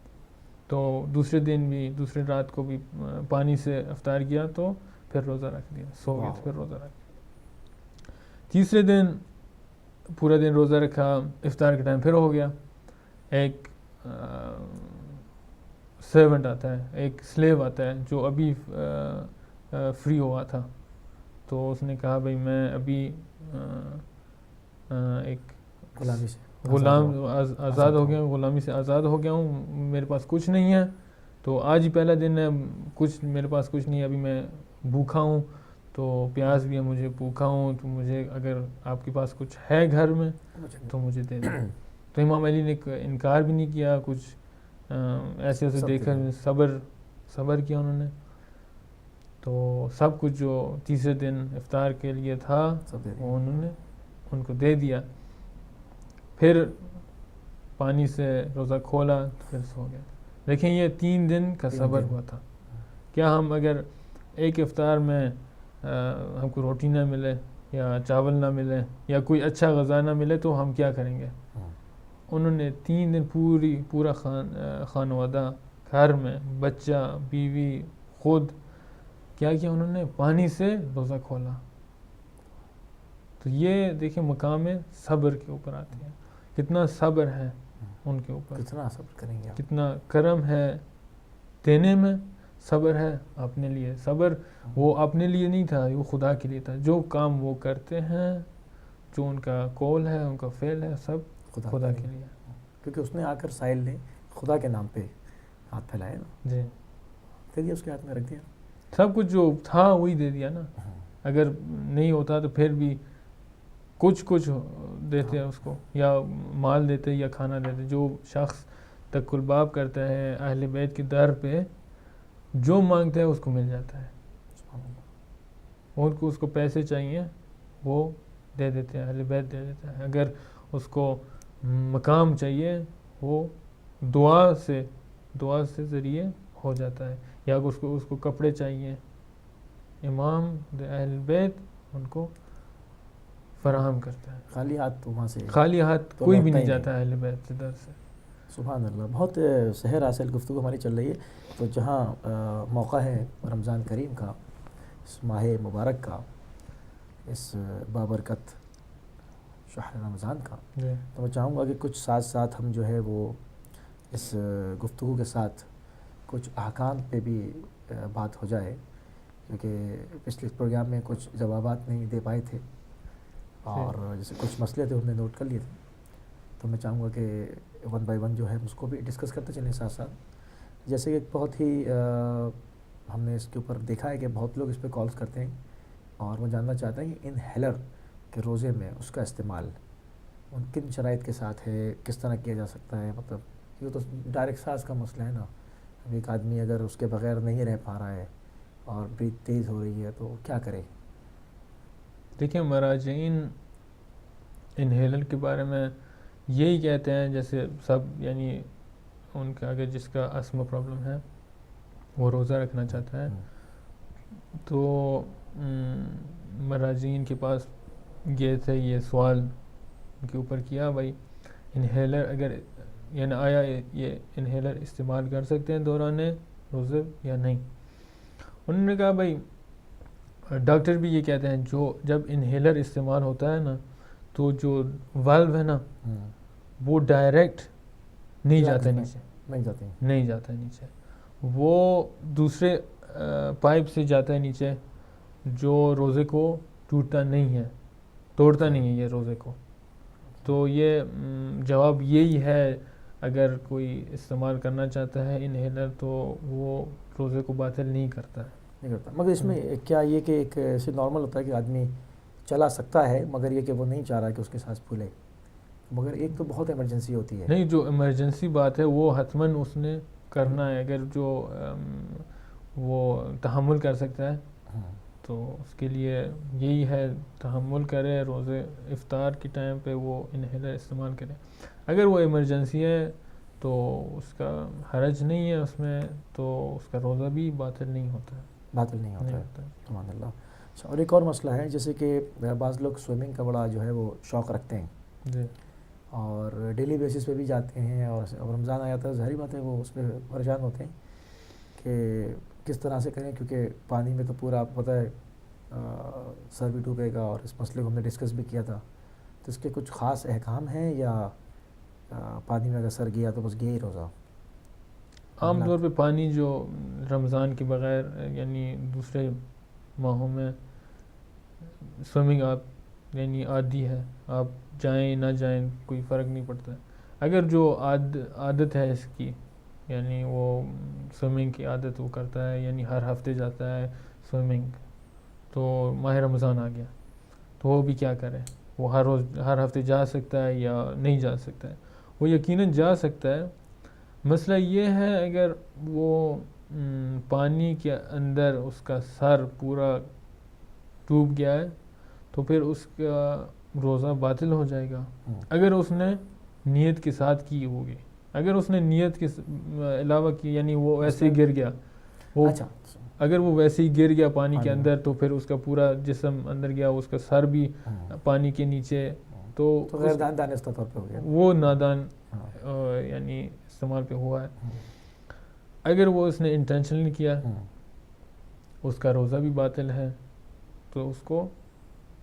تو دوسرے دن بھی دوسرے رات کو بھی پانی سے افطار کیا تو پھر روزہ رکھ دیا, سو گئے تو پھر روزہ رکھ دیا. تیسرے دن پورا دن روزہ رکھا, افطار کے ٹائم پھر ہو گیا. ایک سرونٹ آتا ہے, ایک سلیو آتا ہے جو ابھی فری ہوا تھا, تو اس نے کہا بھائی میں ابھی ایک غلامی سے غلام آزاد ہو گیا ہوں, غلامی سے آزاد ہو گیا ہوں, میرے پاس کچھ نہیں ہے, تو آج ہی پہلا دن ہے, کچھ میرے پاس کچھ نہیں ہے, ابھی میں بھوکا ہوں, تو پیاس بھی ہے مجھے, بھوکا ہوں, تو مجھے اگر آپ کے پاس کچھ ہے گھر میں تو مجھے دے دیں. تو امام علی نے انکار بھی نہیں کیا, کچھ ایسے ایسے دیکھ کر صبر کیا انہوں نے. تو سب کچھ جو تیسرے دن افطار کے لیے تھا وہ انہوں نے ان کو دے دیا. پھر پانی سے روزہ کھولا, پھر سو گیا. دیکھیں یہ 3 دن کا صبر ہوا تھا. کیا ہم اگر ایک افطار میں ہم کو روٹی نہ ملے یا چاول نہ ملے یا کوئی اچھا غذا نہ ملے تو ہم کیا کریں گے؟ انہوں نے 3 دن پورا خانوادہ گھر میں, بچہ, بیوی, خود کیا کیا انہوں نے, پانی سے روزہ کھولا. تو یہ دیکھیں مقام صبر کے اوپر آتے ہیں, کتنا صبر ہے ان کے اوپر, کتنا صبر کریں گے, کتنا کرم ہے دینے میں, صبر ہے اپنے لیے. صبر وہ اپنے لیے نہیں تھا, وہ خدا کے لیے تھا. جو کام وہ کرتے ہیں, جو ان کا قول ہے, ان کا فعل ہے, سب خدا کے لیے, کیونکہ اس نے آ کر سائل نے خدا کے نام پہ ہاتھ پھیلائے نا جی, پھر یہ اس کے ہاتھ میں رکھ دیا, سب کچھ جو تھا وہی دے دیا نا. اگر نہیں ہوتا تو پھر بھی کچھ دیتے ہیں اس کو, یا مال دیتے یا کھانا دیتے. جو شخص تک الباب کرتا ہے اہل بیت کی در پہ, جو مانگتا ہے اس کو مل جاتا ہے. اور کو اس کو پیسے چاہیے وہ دے دیتے ہیں, اہل بیت دے دیتا ہے. اگر اس کو مقام چاہیے وہ دعا سے ذریعے ہو جاتا ہے. یا اس کو کپڑے چاہیے, امام اہل بیت ان کو فراہم کرتا ہے. خالی ہاتھ تو وہاں سے, خالی ہاتھ کوئی بھی نہیں جاتا اہل بیت سے در سے. سبحان اللہ. بہت سحر حاصل گفتگو ہماری چل رہی ہے. تو جہاں موقع ہے رمضان کریم کا, اس ماہ مبارک کا, اس بابرکت شہر رمضان کا, تو میں چاہوں گا کہ کچھ ساتھ ہم جو ہے وہ اس گفتگو کے ساتھ کچھ احکام پہ بھی بات ہو جائے, کیونکہ پچھلے پروگرام میں کچھ جوابات نہیں دے پائے تھے, اور جیسے کچھ مسئلے تھے ہم نے نوٹ کر لیے تھے. تو میں چاہوں گا کہ 1 بائی 1 جو ہے اس کو بھی ڈسکس کرتے چلیں ساتھ ساتھ. جیسے کہ بہت ہی ہم نے اس کے اوپر دیکھا ہے کہ بہت لوگ اس پہ کالز کرتے ہیں, اور وہ جاننا چاہتے ہیں کہ انہیلر کے روزے میں اس کا استعمال ان کن شرائط کے ساتھ ہے, کس طرح کیا جا سکتا ہے. مطلب یہ تو ڈائریکٹ سانس کا مسئلہ ہے نا. اب ایک آدمی اگر اس کے بغیر نہیں رہ پا رہا ہے اور بریتھ تیز ہو رہی ہے تو کیا کرے؟ دیکھیں مراجعین انہیلر کے بارے میں یہی کہتے ہیں, جیسے سب یعنی ان کا اگر جس کا اسما پرابلم ہے وہ روزہ رکھنا چاہتا ہے, تو مراجعین کے پاس گئے تھے, یہ سوال ان کے اوپر کیا, بھائی انہیلر اگر یعنی آیا یہ انہیلر استعمال کر سکتے ہیں دوران روزے یا نہیں. انہوں نے کہا بھائی ڈاکٹر بھی یہ کہتے ہیں جو جب انہیلر استعمال ہوتا ہے نا, تو جو والو ہے نا وہ ڈائریکٹ نہیں جاتا نیچے, نہیں جاتا نیچے, وہ دوسرے پائپ سے جاتا ہے نیچے, جو روزے کو توڑتا نہیں ہے یہ روزے کو. تو یہ جواب یہی ہے, اگر کوئی استعمال کرنا چاہتا ہے انہیلر تو وہ روزے کو باطل نہیں کرتا. مگر اس میں کیا یہ کہ ایک ایسے نارمل ہوتا ہے کہ آدمی چلا سکتا ہے, مگر یہ کہ وہ نہیں چاہ رہا کہ اس کے سانس پھولے, مگر ایک تو بہت ایمرجنسی ہوتی ہے. نہیں, جو ایمرجنسی بات ہے وہ حتماً اس نے کرنا ہے. اگر جو وہ تحمل کر سکتا ہے تو اس کے لیے یہی ہے تحمل کرے, روزے افطار کے ٹائم پہ وہ انہیلر استعمال کرے. اگر وہ ایمرجنسی ہے تو اس کا حرج نہیں ہے اس میں, تو اس کا روزہ بھی باطل نہیں ہوتا ہے. سبحان اللہ. اچھا, اور ایک اور مسئلہ ہے, جیسے کہ بعض لوگ سوئمنگ کا بڑا جو ہے وہ شوق رکھتے ہیں, جی, اور ڈیلی بیسس پہ بھی جاتے ہیں، اور رمضان آیا تھا ظاہری بات ہے وہ اس پہ پریشان ہوتے ہیں کہ کس طرح سے کریں، کیونکہ پانی میں تو پورا آپ کو پتہ ہے سر بھی ڈوبے گا، اور اس مسئلے کو ہم نے ڈسکس بھی کیا تھا. تو اس کے کچھ خاص احکام ہیں یا پانی میں اگر سر گیا تو بس گیا ہی روزہ؟ عام طور پہ پانی جو رمضان کے بغیر یعنی دوسرے ماہوں میں سوئمنگ آپ یعنی عادی ہے، آپ جائیں نہ جائیں کوئی فرق نہیں پڑتا ہے. اگر جو عادت ہے اس کی، یعنی وہ سوئمنگ کی عادت وہ کرتا ہے، یعنی ہر ہفتے جاتا ہے سوئمنگ، تو ماہ رمضان آ گیا تو وہ بھی کیا کرے؟ وہ ہر ہفتے جا سکتا ہے یا نہیں جا سکتا ہے؟ وہ یقیناً جا سکتا ہے. مسئلہ یہ ہے اگر وہ پانی کے اندر اس کا سر پورا ڈوب گیا ہے تو پھر اس کا روزہ باطل ہو جائے گا اگر اس نے نیت کے ساتھ کی ہوگی. اگر اس نے نیت کے علاوہ کی، یعنی وہ ویسے ہی گر گیا، وہ اگر وہ ویسے ہی گر گیا پانی کے اندر تو پھر اس کا پورا جسم اندر گیا، اس کا سر بھی پانی کے نیچے، تو دانستہ طور پہ ہو گیا، وہ نادان یعنی استعمال پہ ہوا ہے. اگر وہ اس نے انٹینشنلی کیا اس کا روزہ بھی باطل ہے، تو اس کو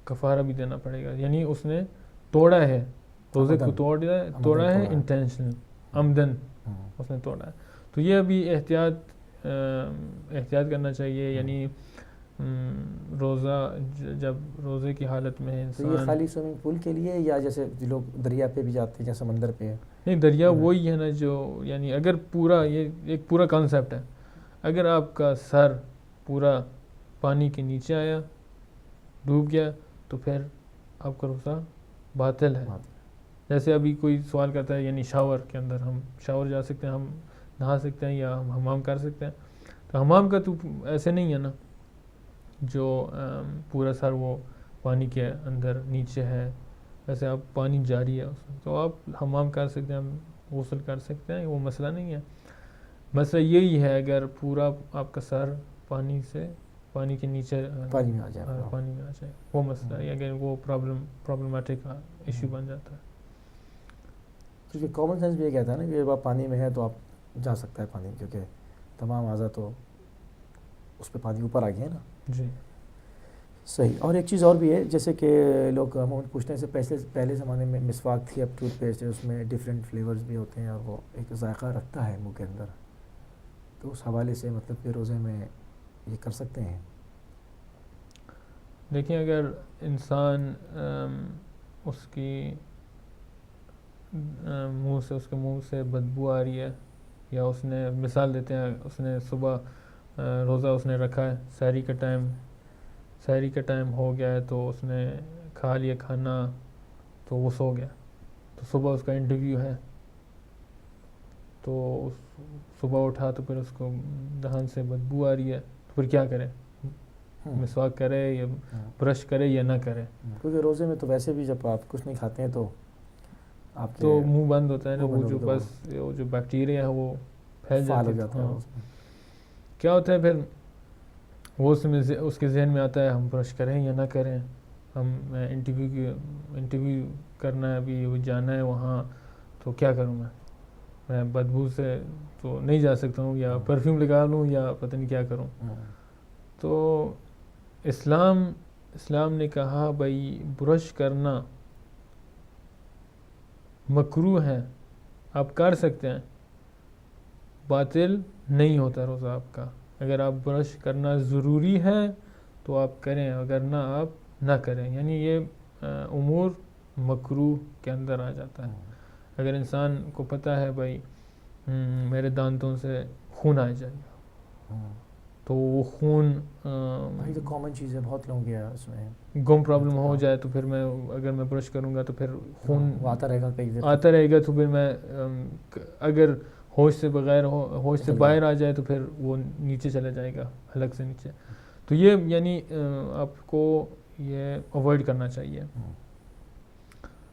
کفارہ بھی دینا پڑے گا. یعنی اس نے توڑا ہے روزے کو، توڑا ہے انٹینشنل، عمدن اس نے توڑا ہے. تو یہ ابھی احتیاط کرنا چاہیے. یعنی روزہ جب روزے کی حالت میں انسان، یہ خالی سوئمنگ پول کے لیے یا جیسے لوگ دریا پہ بھی جاتے ہیں یا سمندر پہ؟ نہیں، دریا وہی ہے نا جو، یعنی اگر پورا یہ ایک پورا کانسیپٹ ہے، اگر آپ کا سر پورا پانی کے نیچے آیا، ڈوب گیا، تو پھر آپ کا روزہ باطل ہے. جیسے ابھی کوئی سوال کرتا ہے یعنی شاور کے اندر ہم شاور جا سکتے ہیں، ہم نہا سکتے ہیں یا ہم حمام کر سکتے ہیں. تو حمام کا تو ایسے نہیں ہے نا جو پورا سر وہ پانی کے اندر نیچے ہے، ویسے آپ پانی جاری ہے اس میں، تو آپ حمام کر سکتے ہیں، غسل کر سکتے ہیں، وہ مسئلہ نہیں ہے. مسئلہ یہی ہے اگر پورا آپ کا سر پانی کے نیچے پانی میں آ جائے وہ مسئلہ ہے، اگر وہ پرابلمٹک ایشو بن جاتا ہے. کیونکہ کامن سینس بھی یہ کہتا ہے نا کہ جب آپ پانی میں ہے تو آپ جا سکتا ہے پانی، کیونکہ تمام اعضاء تو اس پہ پانی اوپر آ گیا ہے نا. جی صحیح. اور ایک چیز اور بھی ہے، جیسے کہ لوگ پوچھنے سے پہلے زمانے میں مسواک تھی، اب ٹوتھ پیسٹ ہے، اس میں ڈیفرنٹ فلیورز بھی ہوتے ہیں اور وہ ایک ذائقہ رکھتا ہے منہ کے اندر، تو اس حوالے سے مطلب کہ روزے میں یہ کر سکتے ہیں؟ دیکھیں، اگر انسان اس کی اس کے منہ سے بدبو آ رہی ہے، یا اس نے مثال دیتے ہیں اس نے صبح روزہ اس نے رکھا ہے، سحری کا ٹائم ہو گیا ہے، تو اس نے کھا لیا کھانا تو وہ سو گیا، تو صبح اس کا انٹرویو ہے، تو صبح اٹھا تو پھر اس کو دہان سے بدبو آ رہی ہے، تو پھر کیا کرے؟ مسواک کرے یا برش کرے یا نہ کرے؟ کیونکہ روزے میں تو ویسے بھی جب آپ کچھ نہیں کھاتے ہیں تو آپ تو منہ بند ہوتا ہے نا، وہ جو بس جو بیکٹیریا ہے وہ پھیل جاتا ہے. کیا ہوتا ہے پھر وہ اس کے ذہن میں آتا ہے ہم برش کریں یا نہ کریں، ہم انٹرویو کرنا ہے، ابھی وہ جانا ہے وہاں، تو کیا کروں میں بدبو سے تو نہیں جا سکتا ہوں، یا پرفیوم لگا لوں یا پتہ نہیں کیا کروں. تو اسلام نے کہا بھائی برش کرنا مکروہ ہے، آپ کر سکتے ہیں، باطل نہیں ہوتا روزہ آپ کا. اگر آپ برش کرنا ضروری ہے تو آپ کریں، اگر نہ آپ نہ کریں. یعنی یہ امور مکروہ کے اندر آ جاتا ہے. اگر انسان کو پتہ ہے بھائی میرے دانتوں سے خون آ جائے گا، تو وہ خون بھائی تو کامن چیز ہے، بہت لوگوں کے اس میں گم پرابلم ہو جائے تو پھر اگر میں برش کروں گا تو پھر خون آتا رہے گا، تو پھر میں اگر ہوش سے باہر آ جائے تو پھر وہ نیچے چلا جائے گا، حلق سے نیچے. تو یہ یعنی آپ کو یہ اوائڈ کرنا چاہیے.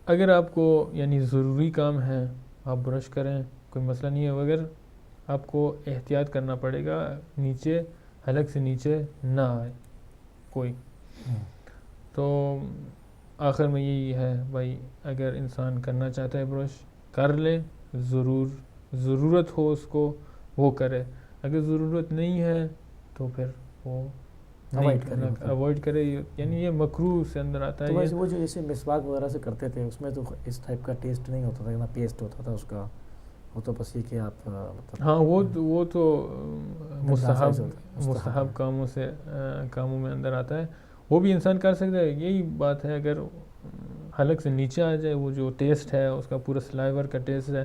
اگر آپ کو یعنی ضروری کام ہے آپ برش کریں، کوئی مسئلہ نہیں ہے. اگر آپ کو احتیاط کرنا پڑے گا نیچے حلق سے نیچے نہ آئے کوئی، تو آخر میں یہی ہے بھائی، اگر انسان کرنا چاہتا ہے برش کر لے، ضرورت ہو اس کو وہ کرے، اگر ضرورت نہیں ہے تو پھر وہ اوائڈ کرے، یعنی یہ مکروہ سے اندر آتا ہے. تو ویسے وہ جو جیسے مسواک وغیرہ سے کرتے تھے اس میں تو اس ٹائپ کا ٹیسٹ نہیں ہوتا تھا، نہ پیسٹ ہوتا تھا اس کا، وہ تو بس یہ کہ آپ مطلب ہاں وہ تو مستحب کاموں میں اندر آتا ہے، وہ بھی انسان کر سکتا ہے. یہی بات ہے اگر حلق سے نیچے آ جائے وہ جو ٹیسٹ ہے اس کا، پورا سلائیور کا ٹیسٹ ہے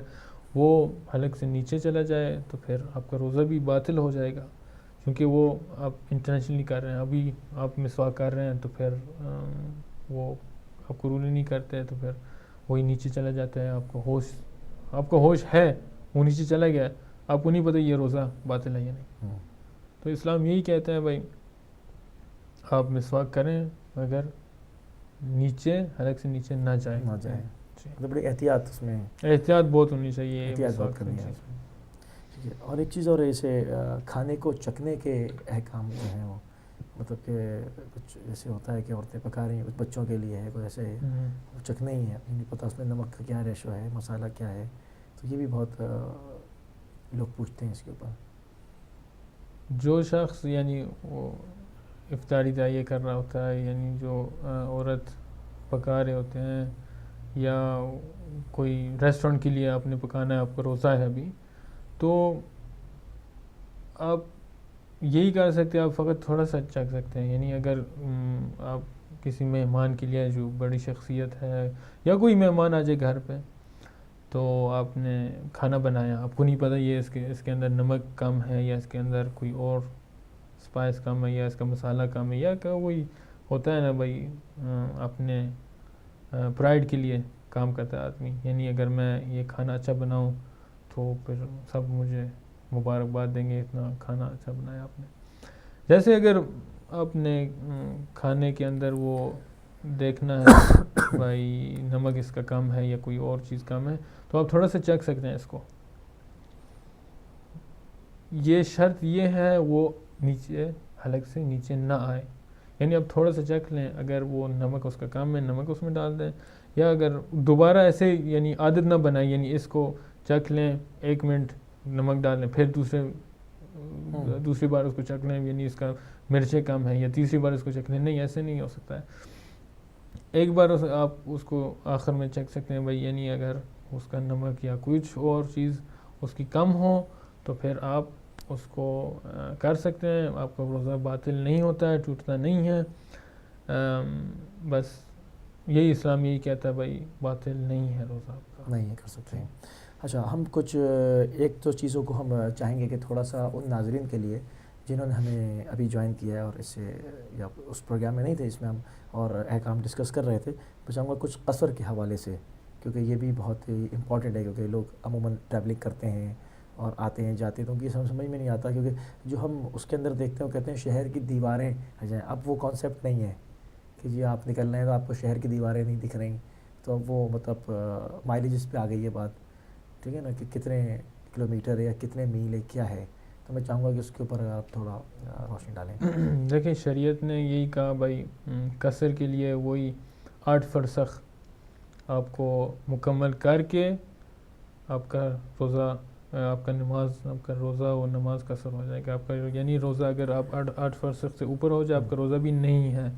وہ حلق سے نیچے چلا جائے تو پھر آپ کا روزہ بھی باطل ہو جائے گا، کیونکہ وہ آپ انٹینشنلی کر رہے ہیں. ابھی آپ مسواک کر رہے ہیں تو پھر وہ آپ کو رول نہیں کرتے تو پھر وہی نیچے چلا جاتا ہے، آپ کو ہوش ہے وہ نیچے چلا گیا، آپ کو نہیں پتہ یہ روزہ باطل ہے یا نہیں. تو اسلام یہی کہتا ہے بھائی آپ مسواک کریں مگر نیچے، حلق سے نیچے نہ جائے. بڑی احتیاط اس میں، احتیاط بہت ہونی چاہیے، احتیاط بہت کرنی ہے. ٹھیک ہے. اور ایک چیز اور ایسے کھانے کو چکھنے کے احکام جو ہیں وہ مطلب کہ کچھ جیسے ہوتا ہے کہ عورتیں پکا رہی ہیں کچھ بچوں کے لیے ہے، کوئی ایسے چکھنا ہی ہے، نہیں پتہ اس میں نمک کا کیا ریشو ہے، مسالہ کیا ہے، تو یہ بھی بہت لوگ پوچھتے ہیں اس کے اوپر. جو شخص یعنی وہ افطاری تہیہ کر رہا ہوتا ہے، یعنی جو عورت پکا رہے ہوتے ہیں یا کوئی ریسٹورنٹ کے لیے آپ نے پکانا ہے، آپ کو روزہ ہے ابھی، تو آپ یہی کر سکتے ہیں، آپ فقط تھوڑا سا چکھ سکتے ہیں. یعنی اگر آپ کسی مہمان کے لیے جو بڑی شخصیت ہے یا کوئی مہمان آ جائے گھر پہ، تو آپ نے کھانا بنایا، آپ کو نہیں پتہ یہ اس کے اندر نمک کم ہے یا اس کے اندر کوئی اور سپائس کم ہے یا اس کا مسالہ کم ہے، یا کوئی ہوتا ہے نا بھائی اپنے پرائڈ کے لیے کام کرتا ہے آدمی، یعنی اگر میں یہ کھانا اچھا بناؤں تو پھر سب مجھے مبارکباد دیں گے، اتنا کھانا اچھا بنایا آپ نے. جیسے اگر آپ نے کھانے کے اندر وہ دیکھنا ہے بھائی نمک اس کا کم ہے یا کوئی اور چیز کم ہے، تو آپ تھوڑا سا چکھ سکتے ہیں اس کو. یہ شرط یہ ہے وہ نیچے حلق سے نیچے نہ آئے، یعنی آپ تھوڑا سا چکھ لیں، اگر وہ نمک اس کا کم ہے نمک اس میں ڈال دیں، یا اگر دوبارہ ایسے یعنی عادت نہ بنائیں، یعنی اس کو چکھ لیں 1 منٹ نمک ڈال لیں، پھر دوسری بار اس کو چکھ لیں، یعنی اس کا مرچیں کم ہے، یا تیسری بار اس کو چکھ لیں. نہیں، ایسے نہیں ہو سکتا ہے. ایک بار آپ اس کو آخر میں چکھ سکتے ہیں بھائی، یعنی اگر اس کا نمک یا کچھ اور چیز اس کی کم ہو تو پھر آپ اس کو کر سکتے ہیں، آپ کا روزہ باطل نہیں ہوتا ہے، ٹوٹتا نہیں ہے. بس یہی اسلام یہی کہتا ہے بھائی باطل نہیں ہے روزہ آپ کا، نہیں کر سکتے ہیں. اچھا، ہم کچھ ایک دو چیزوں کو ہم چاہیں گے کہ تھوڑا سا ان ناظرین کے لیے جنہوں نے ہمیں ابھی جوائن کیا ہے اور اس سے یا اس پروگرام میں نہیں تھے، اس میں ہم اور احکام ڈسکس کر رہے تھے، میں چاہوں گا کچھ قصر کے حوالے سے، کیونکہ یہ بھی بہت ہی امپورٹنٹ ہے، کیونکہ لوگ عموماً ٹریولنگ کرتے ہیں اور آتے ہیں جاتے ہیں تو ان کی سمجھ میں نہیں آتا، کیونکہ جو ہم اس کے اندر دیکھتے ہیں وہ کہتے ہیں شہر کی دیواریں آ جائیں. اب وہ کانسیپٹ نہیں ہے کہ جی آپ نکل رہے ہیں تو آپ کو شہر کی دیواریں نہیں دکھ رہی، تو اب وہ مطلب مائلیجز پہ آ گئی ہے بات، ٹھیک ہے نا، کہ کتنے کلومیٹر ہے یا کتنے میل ہے کیا ہے. تو میں چاہوں گا کہ اس کے اوپر آپ تھوڑا روشنی ڈالیں. دیکھیں شریعت نے یہی کہا بھائی قصر کے لیے وہی 8 فرسخ آپ کو مکمل کر کے آپ کا روزہ، آپ کا نماز، آپ کا روزہ و نماز قصر ہو جائے گا. آپ کا یعنی روزہ اگر آپ 8 فرسخ سے اوپر ہو جائے آپ کا روزہ بھی نہیں ہے،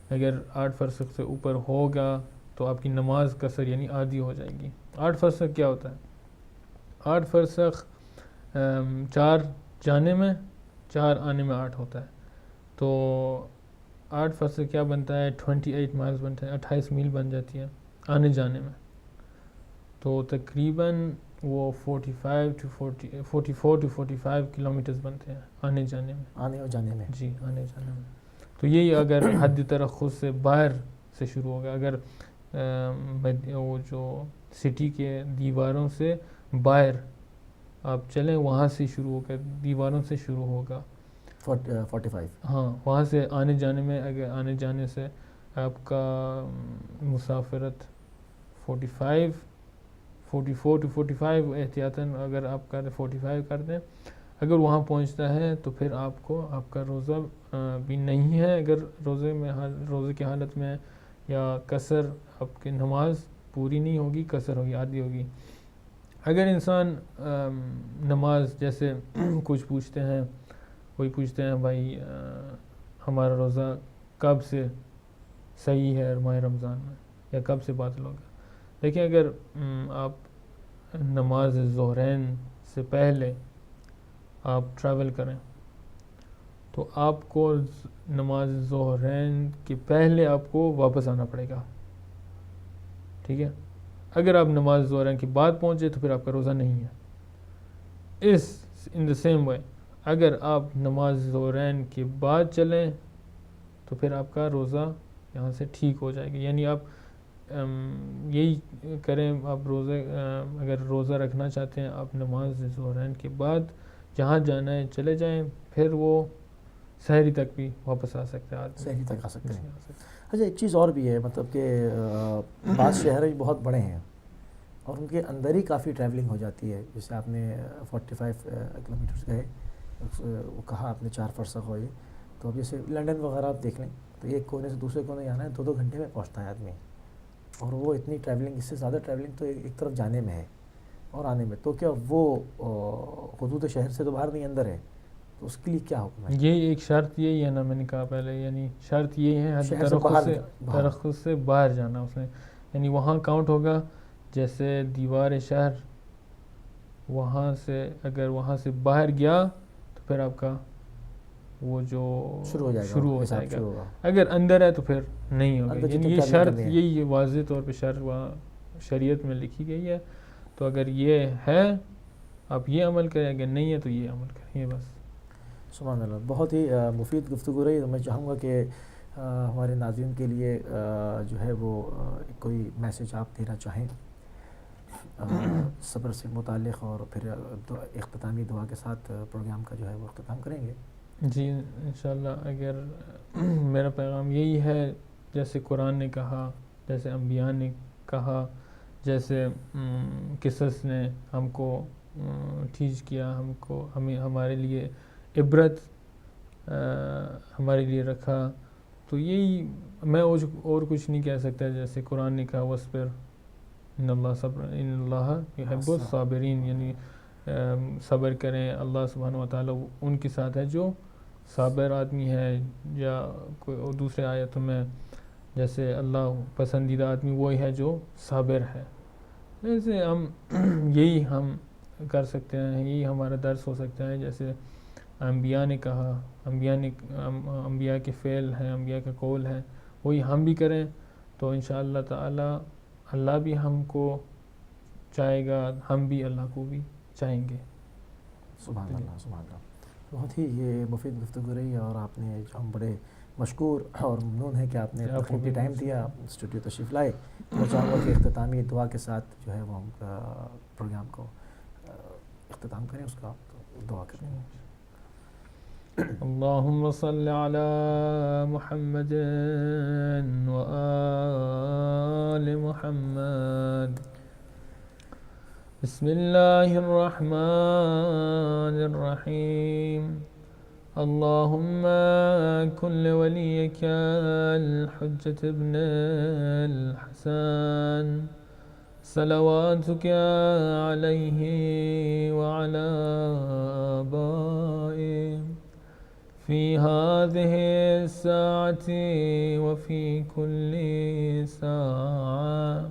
اگر 8 فرسخ سے اوپر ہوگا تو آپ کی نماز قصر یعنی آدھی ہو جائے گی. 8 فرسخ کیا ہوتا ہے؟ 8 فرسخ 4 جانے میں 4 آنے میں 8 ہوتا ہے، تو 8 فرسخ کیا بنتا ہے؟ 28 مائلز بنتا ہے، 28 میل بن جاتی ہے آنے جانے میں. تو تقریباً وہ 44 to 45 کلومیٹرز بنتے ہیں آنے جانے میں. آنے اور جانے میں، جی آنے جانے میں. تو یہی اگر حد ترخص سے باہر سے شروع ہوگا، اگر وہ جو سٹی کے دیواروں سے باہر آپ چلیں وہاں سے شروع ہو کر دیواروں سے شروع ہوگا 45، ہاں وہاں سے آنے جانے میں، اگر آنے جانے سے آپ کا مسافرت 44 to 45 احتیاطاً اگر آپ کر 45 کر دیں، اگر وہاں پہنچتا ہے تو پھر آپ کو آپ کا روزہ بھی نہیں ہے اگر روزے کی حالت میں یا قصر، آپ کی نماز پوری نہیں ہوگی، قصر ہوگی، آدھی ہوگی. اگر انسان نماز جیسے کچھ پوچھتے ہیں، کوئی پوچھتے ہیں بھائی ہمارا روزہ کب سے صحیح ہے ماہ رمضان میں، یا کب سے باطل ہوگا. دیکھیں اگر آپ نماز ظہرین سے پہلے آپ ٹریول کریں تو آپ کو نماز ظہرین کے پہلے آپ کو واپس آنا پڑے گا. ٹھیک ہے. اگر آپ نماز ظہرین کے بعد پہنچے تو پھر آپ کا روزہ نہیں ہے. ان دا سیم وے اگر آپ نماز ظہرین کے بعد چلیں تو پھر آپ کا روزہ یہاں سے ٹھیک ہو جائے گا. یعنی آپ یہی کریں، آپ اگر روزہ رکھنا چاہتے ہیں آپ نماز ظہرین کے بعد جہاں جانا ہے چلے جائیں، پھر وہ سحری تک بھی واپس آ سکتے ہیں. سحری تک آ سکتے ہیں. اچھا ایک چیز اور بھی ہے، مطلب کہ بعض شہر بہت بڑے ہیں اور ان کے اندر ہی کافی ٹریولنگ ہو جاتی ہے. جیسے آپ نے 45 کلومیٹرز گئے، وہ کہا آپ نے 4 فرسخ ہوئے، تو اب جیسے لنڈن وغیرہ آپ دیکھ لیں تو ایک کونے سے دوسرے کونے جانا ہے 2 گھنٹے میں پہنچتا ہے آدمی. اور وہ اتنی ٹریولنگ، اس سے زیادہ ٹریولنگ تو ایک طرف جانے میں ہے اور آنے میں. تو کیا وہ حدود شہر سے تو باہر نہیں اندر ہے، تو اس کے لیے کیا حکم ہے؟ یہ ایک شرط یہی ہے نا، میں نے کہا پہلے، یعنی شرط یہ ہے حد ترخص سے باہر جانا اس نے. یعنی وہاں کاؤنٹ ہوگا جیسے دیوار شہر، وہاں سے اگر وہاں سے باہر گیا تو پھر آپ کا وہ جو شروع ہو جائے گا. اگر اندر ہے تو پھر نہیں ہوگا. یعنی یہ شرط یہی واضح طور پہ شرط وہاں شریعت میں لکھی گئی ہے. تو اگر یہ ہے آپ یہ عمل کریں، اگر نہیں ہے تو یہ عمل کریں. یہ بس. سبحان اللہ. بہت ہی مفید گفتگو رہی. میں چاہوں گا کہ ہمارے ناظرین کے لیے جو ہے وہ کوئی میسیج آپ دینا چاہیں صبر سے متعلق، اور پھر اختتامی دعا کے ساتھ پروگرام کا جو ہے وہ اختتام کریں گے. جی انشاءاللہ. اگر میرا پیغام یہی ہے، جیسے قرآن نے کہا، جیسے انبیاء نے کہا، جیسے قصص نے ہم کو ٹیچ کیا، ہمارے لیے عبرت ہمارے لیے رکھا، تو یہی میں اور کچھ نہیں کہہ سکتا. جیسے قرآن نے کہا وَاصْبِرْ ان اللہ یحب الصابرین، یعنی صبر کریں. اللہ سبحانہ وتعالیٰ ان کے ساتھ ہے جو صابر آدمی ہے. یا کوئی دوسرے آیتوں میں جیسے اللہ پسندیدہ آدمی وہی ہے جو صابر ہے. جیسے یہی ہم کر سکتے ہیں، یہی ہمارا درس ہو سکتا ہے. جیسے انبیاء نے کہا، انبیاء کے فعل ہیں، انبیاء کا قول ہے، وہی ہم بھی کریں تو انشاءاللہ تعالی اللہ بھی ہم کو چاہے گا، ہم بھی اللہ کو بھی چاہیں گے. سبحان اللہ سبحان اللہ. بہت ہی یہ مفید گفتگو رہی ہے، اور آپ نے جو ہم بڑے مشکور اور ممنون ہیں کہ آپ نے قیمتی ٹائم دیا، اسٹوڈیو تشریف لائے. میں چاہوں گا کہ اختتامی دعا کے ساتھ جو ہے وہ ہم پروگرام کو اختتام کریں. اس کا دعا کریں. اللہم صل علی محمد و آل محمد. بسم اللہ الرحمن الرحیم. اللہم کن لولیک الحجة ابن الحسن صلواتک علیہ وعلی آبائہ في هذه الساعة وفي كل ساعة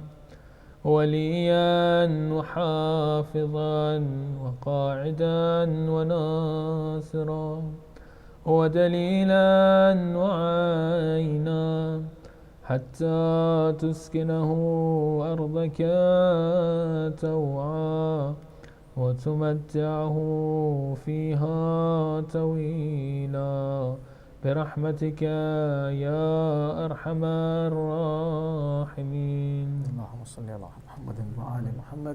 وليا وحافظا وقاعدا وناصرا ودليلا وعينا حتى تسكنه أرضك توعا وتمتعه فيها طويلا برحمتك يا أرحم الراحمين. اللهم صل على محمد وآل محمد.